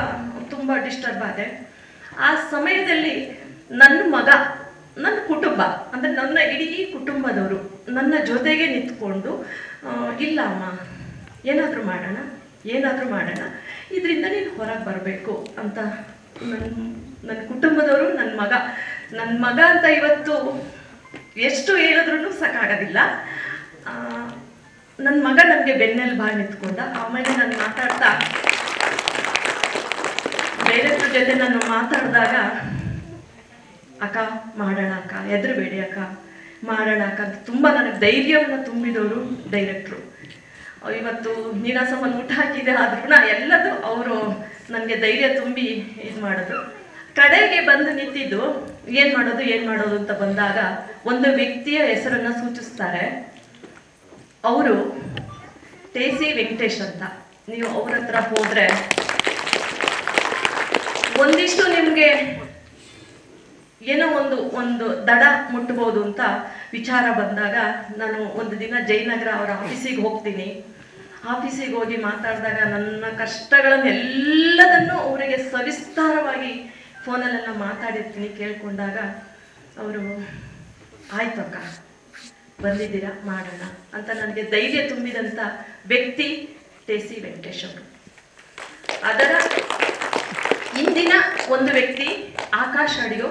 ತುಂಬ ಡಿಸ್ಟರ್ಬ್ ಆದೆ. ಆ ಸಮಯದಲ್ಲಿ ನನ್ನ ಮಗ, ನನ್ನ ಕುಟುಂಬ ಅಂದರೆ ನನ್ನ ಇಡೀ ಕುಟುಂಬದವರು ನನ್ನ ಜೊತೆಗೆ ನಿಂತ್ಕೊಂಡು, ಇಲ್ಲ ಅಮ್ಮ ಏನಾದರೂ ಮಾಡೋಣ, ಇದರಿಂದ ನೀನು ಹೊರಗೆ ಬರಬೇಕು ಅಂತ ನನ್ನ ಕುಟುಂಬದವರು, ನನ್ನ ಮಗ ಅಂತ ಇವತ್ತು ಎಷ್ಟು ಹೇಳಿದ್ರೂ ಸಾಕಾಗೋದಿಲ್ಲ. ನನ್ನ ಮಗ ನನಗೆ ಬೆನ್ನೆಲ್ಲಿ ಬಾಯಿ ನಿಂತ್ಕೊಂಡ. ಆಮೇಲೆ ನಾನು ಮಾತಾಡ್ತಾ ಡೈರೆಕ್ಟರ್ ಜೊತೆ ನಾನು ಮಾತಾಡಿದಾಗ, ಅಕ್ಕ ಮಾಡೋಣ ಅಕ್ಕ, ಹೆದರಬೇಡಿ ಅಕ್ಕ, ಮಾಡೋಣ ಅಕ್ಕ ಅಂತ ತುಂಬ ನನಗೆ ಧೈರ್ಯವನ್ನು ತುಂಬಿದವರು ಡೈರೆಕ್ಟ್ರು. ಇವತ್ತು ನೀನಾಸಮ್ಮಲ್ಲಿ ಊಟ ಹಾಕಿದೆ ಆದ್ರೂ ಎಲ್ಲದೂ ಅವರು ನನಗೆ ಧೈರ್ಯ ತುಂಬಿ ಇದು ಮಾಡೋದು. ಕಡೆಗೆ ಬಂದು ನಿಂತಿದ್ದು ಏನು ಮಾಡೋದು ಅಂತ ಬಂದಾಗ ಒಂದು ವ್ಯಕ್ತಿಯ ಹೆಸರನ್ನು ಸೂಚಿಸ್ತಾರೆ. ಅವರು ಟೇಸಿ ವೆಂಕಟೇಶ್ ಅಂತ. ನೀವು ಅವ್ರ ಹತ್ರ ಹೋದರೆ ಒಂದಿಷ್ಟು ನಿಮಗೆ ಏನೋ ಒಂದು ದಡ ಮುಟ್ಬೋದು ಅಂತ ವಿಚಾರ ಬಂದಾಗ, ನಾನು ಒಂದು ದಿನ ಜಯನಗರ ಅವರ ಆಫೀಸಿಗೆ ಹೋಗ್ತೀನಿ. ಆಫೀಸಿಗೆ ಹೋಗಿ ಮಾತಾಡಿದಾಗ ನನ್ನ ಕಷ್ಟಗಳನ್ನೆಲ್ಲದನ್ನು ಅವರಿಗೆ ಸವಿಸ್ತಾರವಾಗಿ ಫೋನಲ್ಲೆಲ್ಲ ಮಾತಾಡಿರ್ತೀನಿ. ಕೇಳ್ಕೊಂಡಾಗ ಅವರು ಆಯ್ತು ಅಕ್ಕ, ಬಂದಿದ್ದೀರಾ ಮಾಡೋಣ ಅಂತ ನನಗೆ ಧೈರ್ಯ ತುಂಬಿದಂಥ ವ್ಯಕ್ತಿ ಟೇಸಿ ವೆಂಕಟೇಶ್ ಅವರು. ಅದರ ಇಂದಿನ ಒಂದು ವ್ಯಕ್ತಿ ಆಕಾಶ್ ಆಡಿಯೋ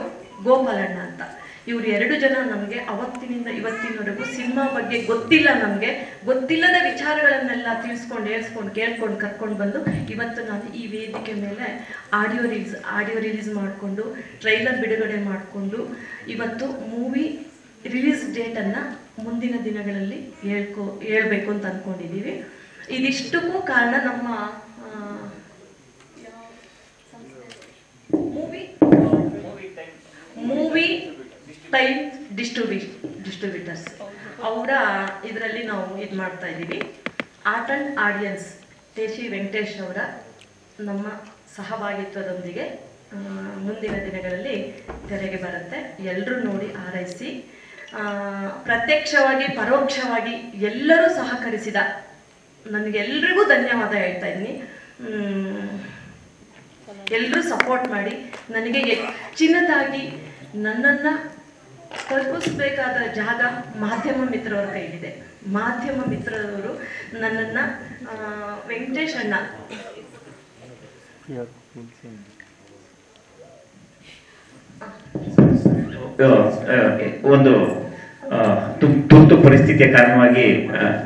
ಗೋಪಾಲಣ್ಣ ಅಂತ. ಇವರು 2 ಜನ ನಮಗೆ ಅವತ್ತಿನಿಂದ ಇವತ್ತಿನವರೆಗೂ ಸಿನಿಮಾ ಬಗ್ಗೆ ನಮಗೆ ಗೊತ್ತಿಲ್ಲದ ವಿಚಾರಗಳನ್ನೆಲ್ಲ ತಿಳಿಸ್ಕೊಂಡು ಕೇಳ್ಕೊಂಡು ಕರ್ಕೊಂಡು ಬಂದು ಇವತ್ತು ನಾನು ಈ ವೇದಿಕೆ ಮೇಲೆ ಆಡಿಯೋ ರಿಲೀಸ್ ಮಾಡಿಕೊಂಡು ಟ್ರೈಲರ್ ಬಿಡುಗಡೆ ಮಾಡಿಕೊಂಡು ಇವತ್ತು ಮೂವಿ ರಿಲೀಸ್ ಡೇಟನ್ನು ಮುಂದಿನ ದಿನಗಳಲ್ಲಿ ಹೇಳ್ಬೇಕು ಅಂತ ಅಂದ್ಕೊಂಡಿದ್ದೀವಿ. ಇದಿಷ್ಟಕ್ಕೂ ಕಾರಣ ನಮ್ಮ ಮೂವಿ ಟೈಮ್ ಡಿಸ್ಟ್ರಿಬ್ಯೂಟರ್ಸ್ ಅವರ ಇದರಲ್ಲಿ ನಾವು ಇದು ಮಾಡ್ತಾ ಇದ್ದೀವಿ. ಆರ್ಟ್ ಆ್ಯಂಡ್ ಆಡಿಯನ್ಸ್ ಟೇಸಿ ವೆಂಕಟೇಶ್ ಅವರ ನಮ್ಮ ಸಹಭಾಗಿತ್ವದೊಂದಿಗೆ ಮುಂದಿನ ದಿನಗಳಲ್ಲಿ ತೆರೆಗೆ ಬರುತ್ತೆ. ಎಲ್ಲರೂ ನೋಡಿ ಆರೈಸಿ. ಪ್ರತ್ಯಕ್ಷವಾಗಿ ಪರೋಕ್ಷವಾಗಿ ಎಲ್ಲರೂ ಸಹಕರಿಸಿದ ನನಗೆಲ್ರಿಗೂ ಧನ್ಯವಾದ ಹೇಳ್ತಾ ಇದ್ದೀನಿ. ಎಲ್ಲರೂ ಸಪೋರ್ಟ್ ಮಾಡಿ ನನಗೆ ಹೆಚ್ಚಿನದಾಗಿ ನನ್ನನ್ನು ತಲುಪಿಸ್ಬೇಕಾದ ಜಾಗ ಮಾಧ್ಯಮ ಮಿತ್ರರ ಕೈಲಿದೆ. ಮಾಧ್ಯಮ ಮಿತ್ರರವರು ನನ್ನನ್ನು ವೆಂಕಟೇಶ್ ಅಣ್ಣ ಒಂದು ತುರ್ತು ಪರಿಸ್ಥಿತಿಯ ಕಾರಣವಾಗಿ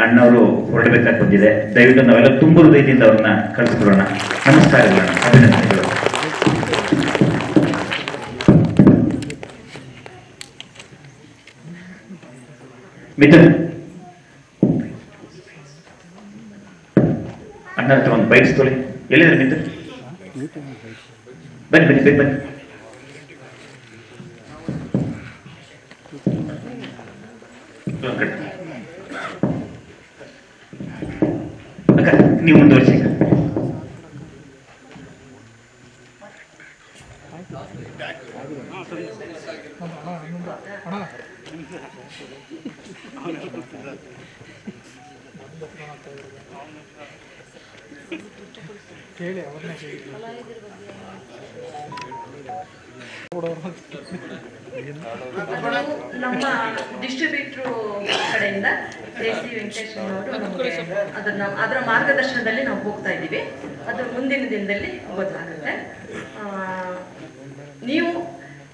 ಅಣ್ಣವರು ಹೊರಡಬೇಕಾಗಿ ಬಂದಿದೆ. ದಯವಿಟ್ಟು ನಾವೆಲ್ಲ ತುಂಬ ಹೃದಯದಿಂದ ಅವ್ರನ್ನ ಕಳಿಸ್ಕೊಡೋಣ. ನಮಸ್ಕಾರಗಳು, ಅಭಿನಂದನೆಗಳು. ಮಿಥುನ್ ಅಣ್ಣ ಹತ್ರ ಒಂದು ಬೈಕ್ಸ್ ತೊಳಿ. ಎಲ್ಲಿದ್ರೆ ಮಿಥುನ್? ಬನ್ನಿ ಬನ್ನಿ ಬನ್ನಿ ಬನ್ನಿ. ಅಕ್ಕ ನೀವು ಮುಂದುವರಿಸಿ. ನಮ್ಮ ಡಿಸ್ಟ್ರಿಬ್ಯೂಟ್ರು ಕಡೆಯಿಂದ AC ವೆಂಕಟೇಶ್ ಅವರು ನಮಗೆ ಅದರ ಮಾರ್ಗದರ್ಶನದಲ್ಲಿ ನಾವು ಹೋಗ್ತಾ ಇದ್ದೀವಿ. ಅದು ಮುಂದಿನ ದಿನದಲ್ಲಿ ಗೊತ್ತಾಗುತ್ತೆ.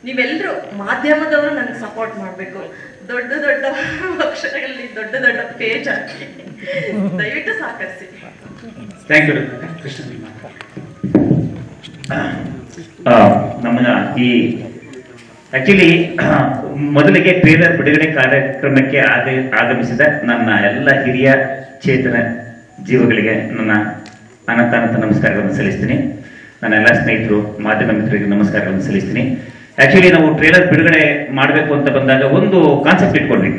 ನೀವೆಲ್ಲರೂ ಮಾಧ್ಯಮದವರು ನನಗೆ ಸಪೋರ್ಟ್ ಮಾಡಬೇಕು. ದೊಡ್ಡ ದೊಡ್ಡ ಅಕ್ಷರಗಳಲ್ಲಿ ದೊಡ್ಡ ದೊಡ್ಡ ಪೇಜ್ ಹಾಕಿ ದಯವಿಟ್ಟು ಸಹಕರಿಸಿ. Thank you. ನಮ್ಮ ಈ ಆಕ್ಚುಲಿ ಮೊದಲಿಗೆ ಟ್ರೇಲರ್ ಬಿಡುಗಡೆ ಕಾರ್ಯಕ್ರಮಕ್ಕೆ ಆಗಮಿಸಿದ ನನ್ನ ಎಲ್ಲ ಹಿರಿಯ ಚೇತನ ಜೀವಗಳಿಗೆ ನನ್ನ ಅನಂತ ನಮಸ್ಕಾರಗಳನ್ನು ಸಲ್ಲಿಸ್ತೀನಿ. ನನ್ನ ಎಲ್ಲ ಸ್ನೇಹಿತರು, ಮಾಧ್ಯಮ ಮಿತ್ರರಿಗೆ ನಮಸ್ಕಾರಗಳನ್ನು ಸಲ್ಲಿಸ್ತೀನಿ. ಆಕ್ಚುಲಿ ನಾವು ಟ್ರೇಲರ್ ಬಿಡುಗಡೆ ಮಾಡಬೇಕು ಅಂತ ಬಂದಾಗ ಒಂದು ಕಾನ್ಸೆಪ್ಟ್ ಇಟ್ಕೊಂಡ್ವಿ.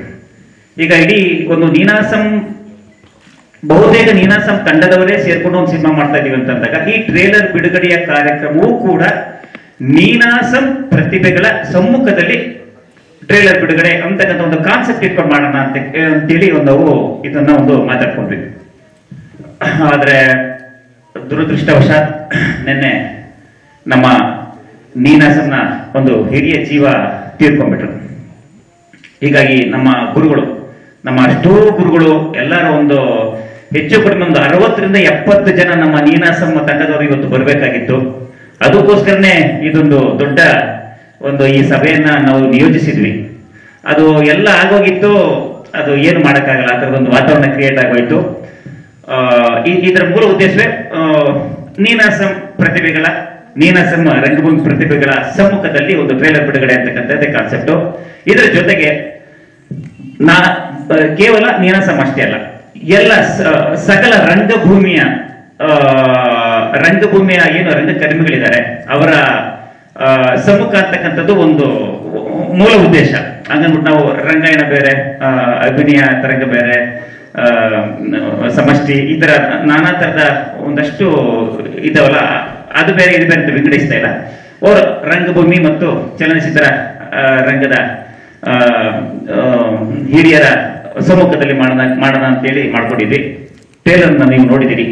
ಈಗ ಇಡೀ ಒಂದು ಬಹುತೇಕ ನೀನಾಸಂ ತಂಡದವರೇ ಸೇರ್ಕೊಂಡು ಒಂದು ಸಿನಿಮಾ ಮಾಡ್ತಾ ಇದೀವಿ ಅಂತಂದಾಗ ಈ ಟ್ರೇಲರ್ ಬಿಡುಗಡೆಯ ಕಾರ್ಯಕ್ರಮವೂ ಕೂಡ ನೀನಾಸಂ ಪ್ರತಿಭೆಗಳ ಸಮ್ಮುಖದಲ್ಲಿ ಟ್ರೇಲರ್ ಬಿಡುಗಡೆ ಅಂತಕ್ಕಂಥ ಒಂದು ಕಾನ್ಸೆಪ್ಟ್ ಇಟ್ಕೊಂಡು ಮಾಡೋಣ ಅಂತೇಳಿ ನಾವು ಇದನ್ನ ಒಂದು ಮಾತಾಡ್ಕೊಂಡ್ವಿ. ಆದ್ರೆ ದುರದೃಷ್ಟವಶಾತ್ ನಿನ್ನೆ ನಮ್ಮ ನೀನಾಸಂನ ಒಂದು ಹಿರಿಯ ಜೀವ ತೀರ್ಕೊಂಡ್ಬಿಟ್ರು. ಹೀಗಾಗಿ ನಮ್ಮ ಅಷ್ಟೂ ಗುರುಗಳು ಎಲ್ಲರೂ ಒಂದು ಹೆಚ್ಚು ಕಡಿಮೆ ಒಂದು 60ರಿಂದ 70 ಜನ ನಮ್ಮ ನೀನಾಸಂ ತಂಡದವರು ಇವತ್ತು ಬರಬೇಕಾಗಿತ್ತು. ಅದಕ್ಕೋಸ್ಕರನೇ ಇದೊಂದು ದೊಡ್ಡ ಈ ಸಭೆಯನ್ನ ನಾವು ನಿಯೋಜಿಸಿದ್ವಿ. ಅದು ಎಲ್ಲ ಆಗೋಗಿತ್ತು. ಅದು ಏನು ಮಾಡೋಕ್ಕಾಗಲ್ಲ, ಆ ಥರದೊಂದು ವಾತಾವರಣ ಕ್ರಿಯೇಟ್ ಆಗೋಯ್ತು. ಇದರ ಮೂಲ ಉದ್ದೇಶವೇ ನೀನಾಸಂ ರಂಗಭೂಮಿ ಪ್ರತಿಭೆಗಳ ಸಮ್ಮುಖದಲ್ಲಿ ಒಂದು ಟ್ರೇಲರ್ ಬಿಡುಗಡೆ ಅಂತಕ್ಕಂಥದ್ದೇ ಕಾನ್ಸೆಪ್ಟ್. ಇದರ ಜೊತೆಗೆ ಕೇವಲ ನೀನಾಸಂ ಅಷ್ಟೇ ಅಲ್ಲ, ಎಲ್ಲ ಸಕಲ ರಂಗಭೂಮಿಯ ಏನು ರಂಗಕರ್ಮಿಗಳಿದ್ದಾರೆ ಅವರ ಸಮ್ಮುಖ ಅಂತಕ್ಕಂಥದ್ದು ಒಂದು ಮೂಲ ಉದ್ದೇಶ. ಹಂಗನ್ಬಿಟ್ಟು ನಾವು ರಂಗಾಯಣ ಬೇರೆ, ಅಭಿನಯ ತರಂಗ ಬೇರೆ, ಸಮಷ್ಟಿ, ಈ ತರ ನಾನಾ ತರದ ಒಂದಷ್ಟು ಇದಾವಲ್ಲ, ಅದು ಬೇರೆ ಇದು ಬೇರೆ ಅಂತ ವಿಂಗಡಿಸ್ತಾ ಇಲ್ಲ. ಅವರು ರಂಗಭೂಮಿ ಮತ್ತು ಚಲನಚಿತ್ರ ರಂಗದ ಹಿರಿಯರ ಸಮ್ಮುಖದಲ್ಲಿ ಮಾಡೋಣ ಅಂತೇಳಿ ಮಾಡ್ಕೊಂಡಿದ್ವಿ. ಟ್ರೇಲರ್ನ ನೀವು ನೋಡಿದಿರಿ.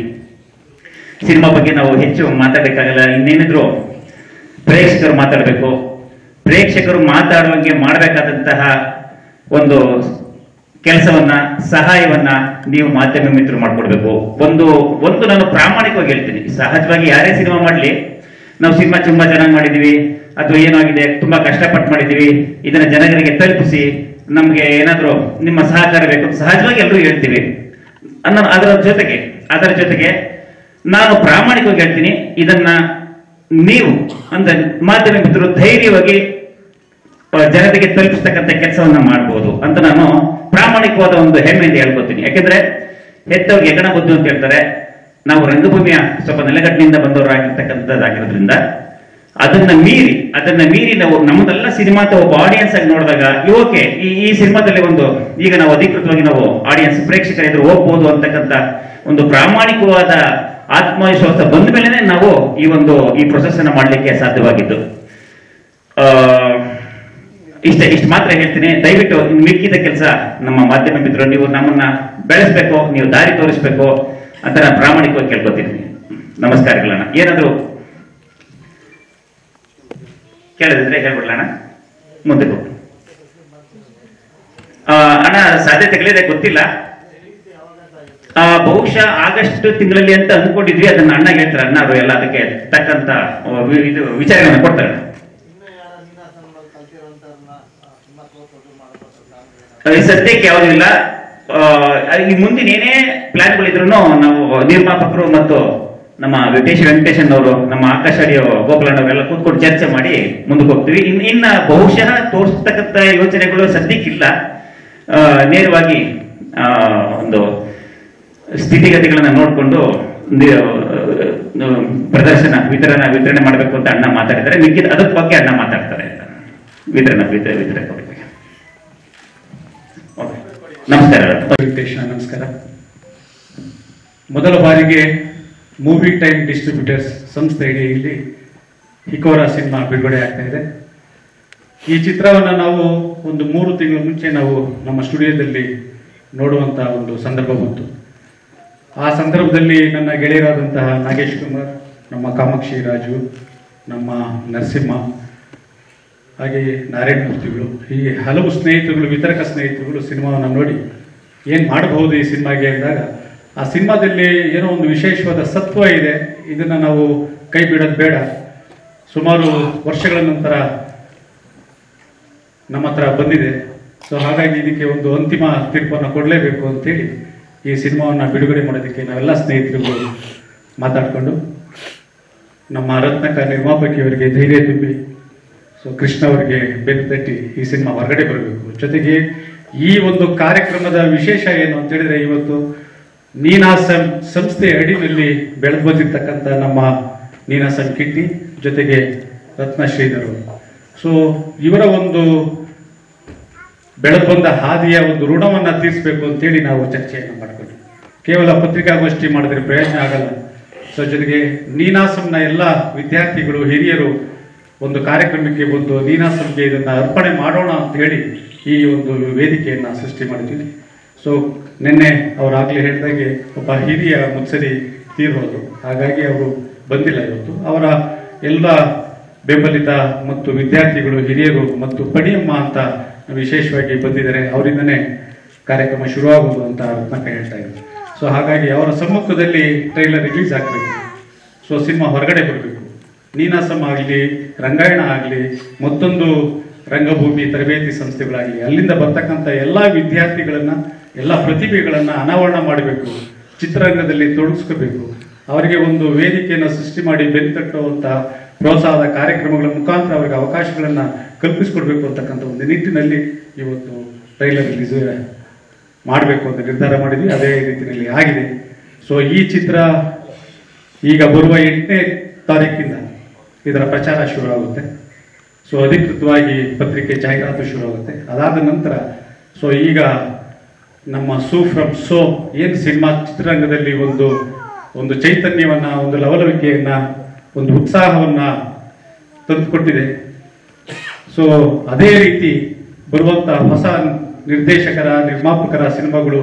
ಸಿನಿಮಾ ಬಗ್ಗೆ ನಾವು ಹೆಚ್ಚು ಮಾತಾಡಬೇಕಾಗಲ್ಲ. ಇನ್ನೇನಿದ್ರು ಪ್ರೇಕ್ಷಕರು ಮಾತಾಡಬೇಕು. ಪ್ರೇಕ್ಷಕರು ಮಾತಾಡುವಂಗೆ ಮಾಡಬೇಕಾದಂತಹ ಒಂದು ಕೆಲಸವನ್ನ, ಸಹಾಯವನ್ನ ನೀವು ಮಾಧ್ಯಮ ಮಿತ್ರರು ಮಾಡ್ಕೊಡ್ಬೇಕು. ಒಂದು ನಾನು ಪ್ರಾಮಾಣಿಕವಾಗಿ ಹೇಳ್ತೀನಿ, ಸಹಜವಾಗಿ ಯಾರೇ ಸಿನಿಮಾ ಮಾಡ್ಲಿ, ನಾವು ಸಿನಿಮಾ ತುಂಬಾ ಚೆನ್ನಾಗಿ ಮಾಡಿದೀವಿ, ಅಥವಾ ಏನಾಗಿದೆ ತುಂಬಾ ಕಷ್ಟಪಟ್ಟು ಮಾಡಿದೀವಿ, ಇದನ್ನ ಜನಗಳಿಗೆ ತಲುಪಿಸಿ ನಮ್ಗೆ ಏನಾದ್ರು ನಿಮ್ಮ ಸಹಕಾರ ಬೇಕು, ಸಹಜವಾಗಿ ಎಲ್ಲರೂ ಹೇಳ್ತೀವಿ. ಅದರ ಜೊತೆಗೆ ನಾನು ಪ್ರಾಮಾಣಿಕವಾಗಿ ಹೇಳ್ತೀನಿ, ಇದನ್ನ ನೀವು ಅಂದ್ರೆ ಮಾಧ್ಯಮ ಮಿತ್ರರು ಧೈರ್ಯವಾಗಿ ಜನತೆಗೆ ತಲುಪಿಸ್ತಕ್ಕಂಥ ಕೆಲಸವನ್ನ ಮಾಡ್ಬೋದು ಅಂತ ನಾನು ಪ್ರಾಮಾಣಿಕವಾದ ಒಂದು ಹೆಮ್ಮೆಯಿಂದ ಹೇಳ್ಕೊತೀನಿ. ಯಾಕೆಂದ್ರೆ ಹೆತ್ತವ್ರಿಗೆ ಹೆಗಣ ಬುದ್ಧು ಅಂತ ಹೇಳ್ತಾರೆ. ನಾವು ರಂಗಭೂಮಿಯ ಸ್ವಲ್ಪ ನೆಲೆಗಟ್ಟಿನಿಂದ ಬಂದವರಾಗಿರ್ತಕ್ಕಂಥದ್ದಾಗಿರೋದ್ರಿಂದ ಅದನ್ನ ಮೀರಿ ನಾವು ನಮ್ಮದೆಲ್ಲ ಸಿನಿಮಾ ಒಬ್ಬ ಆಡಿಯನ್ಸ್ ಆಗಿ ನೋಡಿದಾಗ ಓಕೆ, ಈ ಸಿನಿಮಾದಲ್ಲಿ ಈಗ ನಾವು ಅಧಿಕೃತವಾಗಿ ನಾವು ಆಡಿಯನ್ಸ್ ಪ್ರೇಕ್ಷಕರ ಎದುರು ಹೋಗ್ಬೋದು ಅಂತಕ್ಕಂಥ ಒಂದು ಪ್ರಾಮಾಣಿಕವಾದ ಆತ್ಮವಿಶ್ವಾಸ ಬಂದ ಮೇಲೆನೆ ನಾವು ಈ ಪ್ರೊಸೆಸ್ ಅನ್ನ ಮಾಡ್ಲಿಕ್ಕೆ ಸಾಧ್ಯವಾಗಿದ್ದು. ಇಷ್ಟು ಮಾತ್ರ ಹೇಳ್ತೀನಿ. ದಯವಿಟ್ಟು ಮಿಕ್ಕಿದ ಕೆಲಸ ನಮ್ಮ ಮಾಧ್ಯಮ ಮಿತ್ರರು, ನೀವು ನಮ್ಮನ್ನ ಬೆಳೆಸ್ಬೇಕು, ನೀವು ದಾರಿ ತೋರಿಸ್ಬೇಕು ಅಂತ ನಾನು ಪ್ರಾಮಾಣಿಕವಾಗಿ ಕೇಳ್ಕೊತೀನಿ. ನಮಸ್ಕಾರಗಳನ್ನ. ಏನಾದ್ರು ಕೇಳದಿದ್ರೆ ಹೇಳ್ಬಿಡ್ಲಣ್ಣ, ಮುಂದೆ ಹೋಗಿ. ಹಣ ಸಾಧ್ಯತೆಗಳಿದೆ, ಗೊತ್ತಿಲ್ಲ. ಬಹುಶಃ ಆಗಸ್ಟ್ ತಿಂಗಳಲ್ಲಿ ಅಂತ ಅಂದ್ಕೊಂಡಿದ್ವಿ. ಅದನ್ನ ಅಣ್ಣ ಹೇಳ್ತಾರೆ, ಅಣ್ಣ ಅವರು ಎಲ್ಲ ಅದಕ್ಕೆ ತಕ್ಕಂತ ಇದು ವಿಚಾರಗಳನ್ನ ಕೊಡ್ತಾರೆ. ಸದ್ಯಕ್ಕೆ ಯಾವುದೂ ಇಲ್ಲ. ಈ ಮುಂದಿನ ಏನೇ ಪ್ಲಾನ್ಗಳಿದ್ರು ನಾವು ನಿರ್ಮಾಪಕರು ಮತ್ತು ನಮ್ಮ ವೆಂಕಟೇಶನ್ ಅವರು, ನಮ್ಮ ಆಕಾಶಾಡಿ ಗೋಪಾಲಣ್ಣ ಅವರೆಲ್ಲ ಕೂತ್ಕೊಂಡು ಚರ್ಚೆ ಮಾಡಿ ಮುಂದಕ್ಕೆ ಹೋಗ್ತೀವಿ. ಇನ್ನ ಬಹುಶಃ ತೋರಿಸ್ತಕ್ಕಂಥ ಯೋಚನೆಗಳು ಸದ್ಯಕ್ಕಿಲ್ಲ. ನೇರವಾಗಿ ಒಂದು ಸ್ಥಿತಿಗತಿಗಳನ್ನ ನೋಡಿಕೊಂಡು ವಿತರಣೆ ಮಾಡಬೇಕು ಅಂತ ಅಣ್ಣ ಮಾತಾಡಿದ್ದಾರೆ. ಮಿಕ್ಕಿದ ಅದ್ರ ಬಗ್ಗೆ ಅಣ್ಣ ಮಾತಾಡ್ತಾರೆ. ವಿತರಣೆ ನಮಸ್ಕಾರ. ನಮಸ್ಕಾರ. ಮೊದಲ ಬಾರಿಗೆ ಮೂವಿ ಟೈಮ್ ಡಿಸ್ಟ್ರಿಬ್ಯೂಟರ್ಸ್ ಸಂಸ್ಥೆ ಅಡಿಯಲ್ಲಿ ಹಿಕೋರಾ ಸಿನಿಮಾ ಬಿಡುಗಡೆ ಆಗ್ತಾ ಇದೆ. ಈ ಚಿತ್ರವನ್ನು ನಾವು ಒಂದು 3 ತಿಂಗಳ ಮುಂಚೆ ನಾವು ನಮ್ಮ ಸ್ಟುಡಿಯೋದಲ್ಲಿ ನೋಡುವಂತ ಒಂದು ಸಂದರ್ಭ ಬಂತು. ಆ ಸಂದರ್ಭದಲ್ಲಿ ನನ್ನ ಗೆಳೆಯರಾದಂತಹ ನಾಗೇಶ್ ಕುಮಾರ್, ನಮ್ಮ ಕಾಮಾಕ್ಷಿ ರಾಜು, ನಮ್ಮ ನರಸಿಂಹ, ಹಾಗೆ ನಾರಾಯಣ ಮೂರ್ತಿಗಳು, ಹೀಗೆ ಹಲವು ಸ್ನೇಹಿತರುಗಳು, ವಿತರಕ ಸ್ನೇಹಿತರುಗಳು ಸಿನಿಮಾವನ್ನು ನೋಡಿ ಏನು ಮಾಡಬಹುದು ಈ ಸಿನಿಮಾಗೆ ಅಂದಾಗ, ಆ ಸಿನಿಮಾದಲ್ಲಿ ಏನೋ ಒಂದು ವಿಶೇಷವಾದ ಸತ್ವ ಇದೆ, ಇದನ್ನು ನಾವು ಕೈ ಬಿಡೋದು ಬೇಡ, ಸುಮಾರು ವರ್ಷಗಳ ನಂತರ ನಮ್ಮ ಹತ್ರ ಬಂದಿದೆ, ಸೊ ಹಾಗಾಗಿ ಇದಕ್ಕೆ ಒಂದು ಅಂತಿಮ ತೀರ್ಪನ್ನು ಕೊಡಲೇಬೇಕು ಅಂತೇಳಿ ಈ ಸಿನಿಮಾವನ್ನು ಬಿಡುಗಡೆ ಮಾಡೋದಕ್ಕೆ ನಾವೆಲ್ಲ ಸ್ನೇಹಿತರುಗಳು ಮಾತಾಡಿಕೊಂಡು ನಮ್ಮ ರತ್ನಕ ನಿರ್ಮಾಪಕಿಯವರಿಗೆ ಧೈರ್ಯ ತುಂಬಿ, ಸೊ ಕೃಷ್ಣ ಅವರಿಗೆ ಬೆನ್ನು ತಟ್ಟಿ ಈ ಸಿನಿಮಾ ಹೊರಗಡೆ ಬರಬೇಕು. ಜೊತೆಗೆ ಈ ಒಂದು ಕಾರ್ಯಕ್ರಮದ ವಿಶೇಷ ಏನು ಅಂತ ಹೇಳಿದ್ರೆ, ಇವತ್ತು ನೀನಾಸಂ ಸಂಸ್ಥೆ ಅಡಿನಲ್ಲಿ ಬೆಳೆದು ಬಂದಿರ್ತಕ್ಕಂಥ ನಮ್ಮ ನೀನಾಸಂ ಕಿಟ್ಟಿ ಜೊತೆಗೆ ರತ್ನ ಶ್ರೀಧರ್, ಸೊ ಇವರ ಒಂದು ಬೆಳೆದು ಬಂದ ಹಾದಿಯ ಒಂದು ಋಣವನ್ನ ತೀರಿಸಬೇಕು ಅಂತೇಳಿ ನಾವು ಚರ್ಚೆಯನ್ನು ಮಾಡಿಕೊಂಡ್ವಿ. ಕೇವಲ ಪತ್ರಿಕಾಗೋಷ್ಠಿ ಮಾಡಿದ್ರೆ ಪ್ರಯೋಜನ ಆಗಲ್ಲ. ಸೊ ಜೊತೆಗೆ ನೀನಾಸಂನ ಎಲ್ಲ ವಿದ್ಯಾರ್ಥಿಗಳು, ಹಿರಿಯರು ಒಂದು ಕಾರ್ಯಕ್ರಮಕ್ಕೆ ಬಂದು ನೀನಾಸಂಗೆ ಇದನ್ನ ಅರ್ಪಣೆ ಮಾಡೋಣ ಅಂತ ಹೇಳಿ ಈ ಒಂದು ವೇದಿಕೆಯನ್ನ ಸೃಷ್ಟಿ ಮಾಡಿದ್ವಿ. ಸೊ ನಿನ್ನೆ ಅವರಾಗಲೇ ಹೇಳಿದಾಗೆ ಒಬ್ಬ ಹಿರಿಯ ಮುತ್ಸರಿ ತೀರೋದು, ಹಾಗಾಗಿ ಅವರು ಬಂದಿಲ್ಲ ಇವತ್ತು. ಅವರ ಎಲ್ಲ ಬೆಂಬಲಿತ ಮತ್ತು ವಿದ್ಯಾರ್ಥಿಗಳು, ಹಿರಿಯರು ಮತ್ತು ಪಡಿಯಮ್ಮ ಅಂತ ವಿಶೇಷವಾಗಿ ಬಂದಿದ್ದಾರೆ. ಅವರಿಂದನೇ ಕಾರ್ಯಕ್ರಮ ಶುರುವಾಗುವುದು ಅಂತ ರತ್ನಕ್ಕ ಹೇಳ್ತಾ ಇದ್ದಾರೆ. ಸೊ ಹಾಗಾಗಿ ಅವರ ಸಮ್ಮುಖದಲ್ಲಿ ಟ್ರೈಲರ್ ರಿಲೀಸ್ ಆಗಬೇಕು, ಸೊ ಸಿನಿಮಾ ಹೊರಗಡೆ ಬರಬೇಕು. ನೀನಾಸಂ ಆಗಲಿ, ರಂಗಾಯಣ ಆಗಲಿ, ಮತ್ತೊಂದು ರಂಗಭೂಮಿ ತರಬೇತಿ ಸಂಸ್ಥೆಗಳಾಗಲಿ, ಅಲ್ಲಿಂದ ಬರ್ತಕ್ಕಂಥ ಎಲ್ಲ ವಿದ್ಯಾರ್ಥಿಗಳನ್ನ, ಎಲ್ಲ ಪ್ರತಿಭೆಗಳನ್ನ ಅನಾವರಣ ಮಾಡಬೇಕು, ಚಿತ್ರರಂಗದಲ್ಲಿ ತೊಡಗಿಸ್ಕೋಬೇಕು, ಅವರಿಗೆ ಒಂದು ವೇದಿಕೆಯನ್ನು ಸೃಷ್ಟಿ ಮಾಡಿ ಬೆನ್ತಟ್ಟುವಂತ ಪ್ರೋತ್ಸಾಹದ ಕಾರ್ಯಕ್ರಮಗಳ ಮುಖಾಂತರ ಅವರಿಗೆ ಅವಕಾಶಗಳನ್ನ ಕಲ್ಪಿಸಿಕೊಡ್ಬೇಕು ಅಂತಕ್ಕಂಥ ಒಂದು ನಿಟ್ಟಿನಲ್ಲಿ ಇವತ್ತು ಟ್ರೈಲರ್ ರಿಲೀಸ್ ಮಾಡಬೇಕು ಅಂತ ನಿರ್ಧಾರ ಮಾಡಿದ್ವಿ. ಅದೇ ರೀತಿಯಲ್ಲಿ ಆಗಿದೆ. ಸೊ ಈ ಚಿತ್ರ ಈಗ ಬರುವ 8ನೇ ತಾರೀಕಿಂದ ಇದರ ಪ್ರಚಾರ ಶುರುವಾಗುತ್ತೆ. ಸೊ ಅಧಿಕೃತವಾಗಿ ಪತ್ರಿಕೆ ಜಾಹೀರಾತು ಶುರುವಾಗುತ್ತೆ. ಅದಾದ ನಂತರ ಸೊ ಈಗ ನಮ್ಮ ಸೂ ಫ್ರಮ್ ಸೋ ಏನು ಸಿನಿಮಾ ಚಿತ್ರರಂಗದಲ್ಲಿ ಒಂದು ಚೈತನ್ಯವನ್ನ, ಒಂದು ಲವಲವಿಕೆಯನ್ನ, ಒಂದು ಉತ್ಸಾಹವನ್ನ ತಂದುಕೊಟ್ಟಿದೆ. ಸೊ ಅದೇ ರೀತಿ ಬರುವಂತ ಹೊಸ ನಿರ್ದೇಶಕರ, ನಿರ್ಮಾಪಕರ ಸಿನಿಮಾಗಳು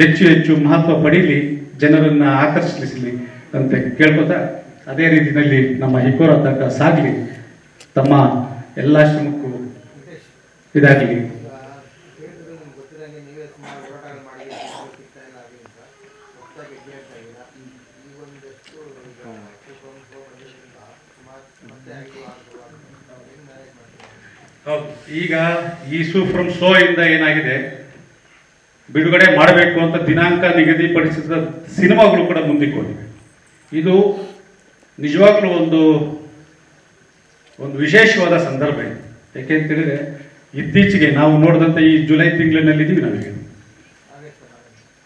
ಹೆಚ್ಚು ಹೆಚ್ಚು ಮಹತ್ವ ಪಡೀಲಿ, ಜನರನ್ನ ಆಕರ್ಷಿಸಲಿ ಅಂತ ಕೇಳ್ಕೊತಾ, ಅದೇ ರೀತಿಯಲ್ಲಿ ನಮ್ಮ ಹಿಕೋರಾ ತನಕ ಸಾಗಲಿ, ತಮ್ಮ ಎಲ್ಲ ಶ್ರಮಕ್ಕೂ ಇದಾಗಲಿ. ಈಗ ಈ ಸೂ ಫ್ರಮ್ ಸೋ ಇಂದ ಏನಾಗಿದೆ, ಬಿಡುಗಡೆ ಮಾಡಬೇಕು ಅಂತ ದಿನಾಂಕ ನಿಗದಿಪಡಿಸಿದ ಸಿನಿಮಾಗಳು ಕೂಡ ಮುಂದಕ್ಕೆ ಹೋಗಿವೆ. ಇದು ನಿಜವಾಗ್ಲೂ ಒಂದು ವಿಶೇಷವಾದ ಸಂದರ್ಭ ಇದೆ. ಯಾಕೆಂತ ಹೇಳಿದ್ರೆ, ಇತ್ತೀಚೆಗೆ ನಾವು ನೋಡಿದಂತ ಈ ಜುಲೈ ತಿಂಗಳಿನಲ್ಲಿ ಇದೀವಿ ನಾವೀಗ,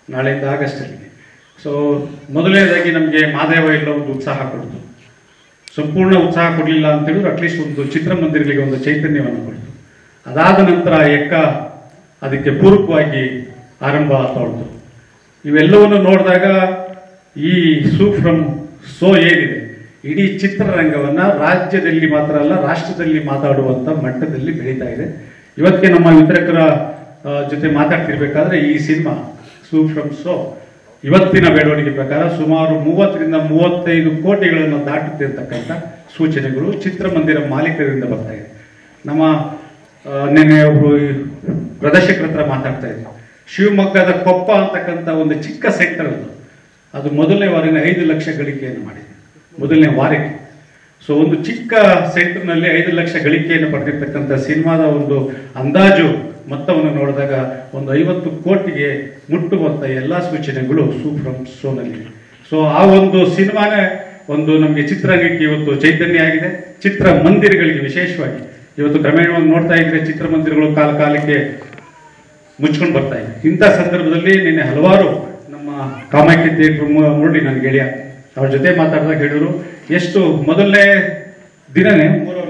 ನಾಳೆಯಿಂದ ಆಗಸ್ಟ್ ಅಲ್ಲಿ. ಸೊ ಮೊದಲನೇದಾಗಿ ನಮಗೆ ಮಾದೇವ ಎಲ್ಲ ಒಂದು ಉತ್ಸಾಹ ಕೊಡ್ತು. ಸಂಪೂರ್ಣ ಉತ್ಸಾಹ ಕೊಡಲಿಲ್ಲ ಅಂತ ಹೇಳಿದ್ರು, ಅಟ್ಲೀಸ್ಟ್ ಒಂದು ಚಿತ್ರಮಂದಿರಗಳಿಗೆ ಒಂದು ಚೈತನ್ಯವನ್ನು ಕೊಡ್ತು. ಅದಾದ ನಂತರ ಎಕ್ಕ ಅದಕ್ಕೆ ಪೂರಕವಾಗಿ ಆರಂಭ ಆಗ್ತಾ. ಇವೆಲ್ಲವನ್ನು ನೋಡಿದಾಗ ಈ ಸೂ ಫ್ರಮ್ ಸೋ ಏನಿದೆ, ಇಡೀ ಚಿತ್ರರಂಗವನ್ನ ರಾಜ್ಯದಲ್ಲಿ ಮಾತ್ರ ಅಲ್ಲ, ರಾಷ್ಟ್ರದಲ್ಲಿ ಮಾತಾಡುವಂತ ಮಟ್ಟದಲ್ಲಿ ಬೆಳೀತಾ ಇದೆ. ಇವತ್ತಿಗೆ ನಮ್ಮ ವಿತರಕರ ಜೊತೆ ಮಾತಾಡ್ತಿರ್ಬೇಕಾದ್ರೆ ಈ ಸಿನಿಮಾ ಸೂ ಫ್ರಮ್ ಸೋ ಇವತ್ತಿನ ಬೆಳವಣಿಗೆ ಪ್ರಕಾರ ಸುಮಾರು 30 ರಿಂದ 35 ಕೋಟಿಗಳನ್ನು ದಾಟುತ್ತಿರ್ತಕ್ಕಂಥ ಸೂಚನೆಗಳು ಚಿತ್ರಮಂದಿರ ಮಾಲೀಕರಿಂದ ಬರ್ತಾ ಇದೆ. ನಮ್ಮ ನಿನ್ನೆ ಒಬ್ರು ಪ್ರದರ್ಶಕರ ಹತ್ರ ಮಾತಾಡ್ತಾ ಇದ್ವಿ. ಶಿವಮೊಗ್ಗದ ಕೊಪ್ಪ ಅಂತಕ್ಕಂಥ ಒಂದು ಚಿಕ್ಕ ಸೆಂಟರ್ ಅದು ಮೊದಲನೇ ವಾರನೇ 5 ಲಕ್ಷ ಗಳಿಕೆಯನ್ನು ಮಾಡಿದೆ, ಮೊದಲನೇ ವಾರಕ್ಕೆ. ಸೊ ಒಂದು ಚಿಕ್ಕ ಸೆಂಟರ್ನಲ್ಲಿ 5 ಲಕ್ಷ ಗಳಿಕೆಯನ್ನು ಪಡೆದಿರ್ತಕ್ಕಂಥ ಸಿನಿಮಾದ ಒಂದು ಅಂದಾಜು ಮೊತ್ತವನ್ನು ನೋಡಿದಾಗ ಒಂದು 50 ಕೋಟಿಗೆ ಮುಟ್ಟುವಂಥ ಎಲ್ಲ ಸೂಚನೆಗಳು ಸೂಪರ್ ಶೋನಲ್ಲಿ. ಸೊ ಆ ಒಂದು ಸಿನಿಮಾನೇ ಒಂದು ನಮಗೆ ಚಿತ್ರರಂಗಕ್ಕೆ ಇವತ್ತು ಚೈತನ್ಯ ಆಗಿದೆ. ಚಿತ್ರಮಂದಿರಗಳಿಗೆ ವಿಶೇಷವಾಗಿ ಇವತ್ತು ಕ್ರಮೇಣವಾಗಿ ನೋಡ್ತಾ ಇದ್ರೆ ಚಿತ್ರಮಂದಿರಗಳು ಕಾಲಕ್ಕೆ ಮುಚ್ಕೊಂಡು ಬರ್ತಾ ಇದೆ. ಇಂಥ ಸಂದರ್ಭದಲ್ಲಿ ನಿನ್ನೆ ಹಲವಾರು ನಮ್ಮ ಕಾಮಾಖ್ಯ ಥಿಯೇಟರ್ ಮುರಳಿ ನನ್ನ ಗೆಳೆಯ ಅವ್ರ ಜೊತೆ ಮಾತಾಡಿದಾಗ ಹೇಳಿದ್ರು, ಎಷ್ಟು ಮೊದಲನೇ ದಿನನೇ 3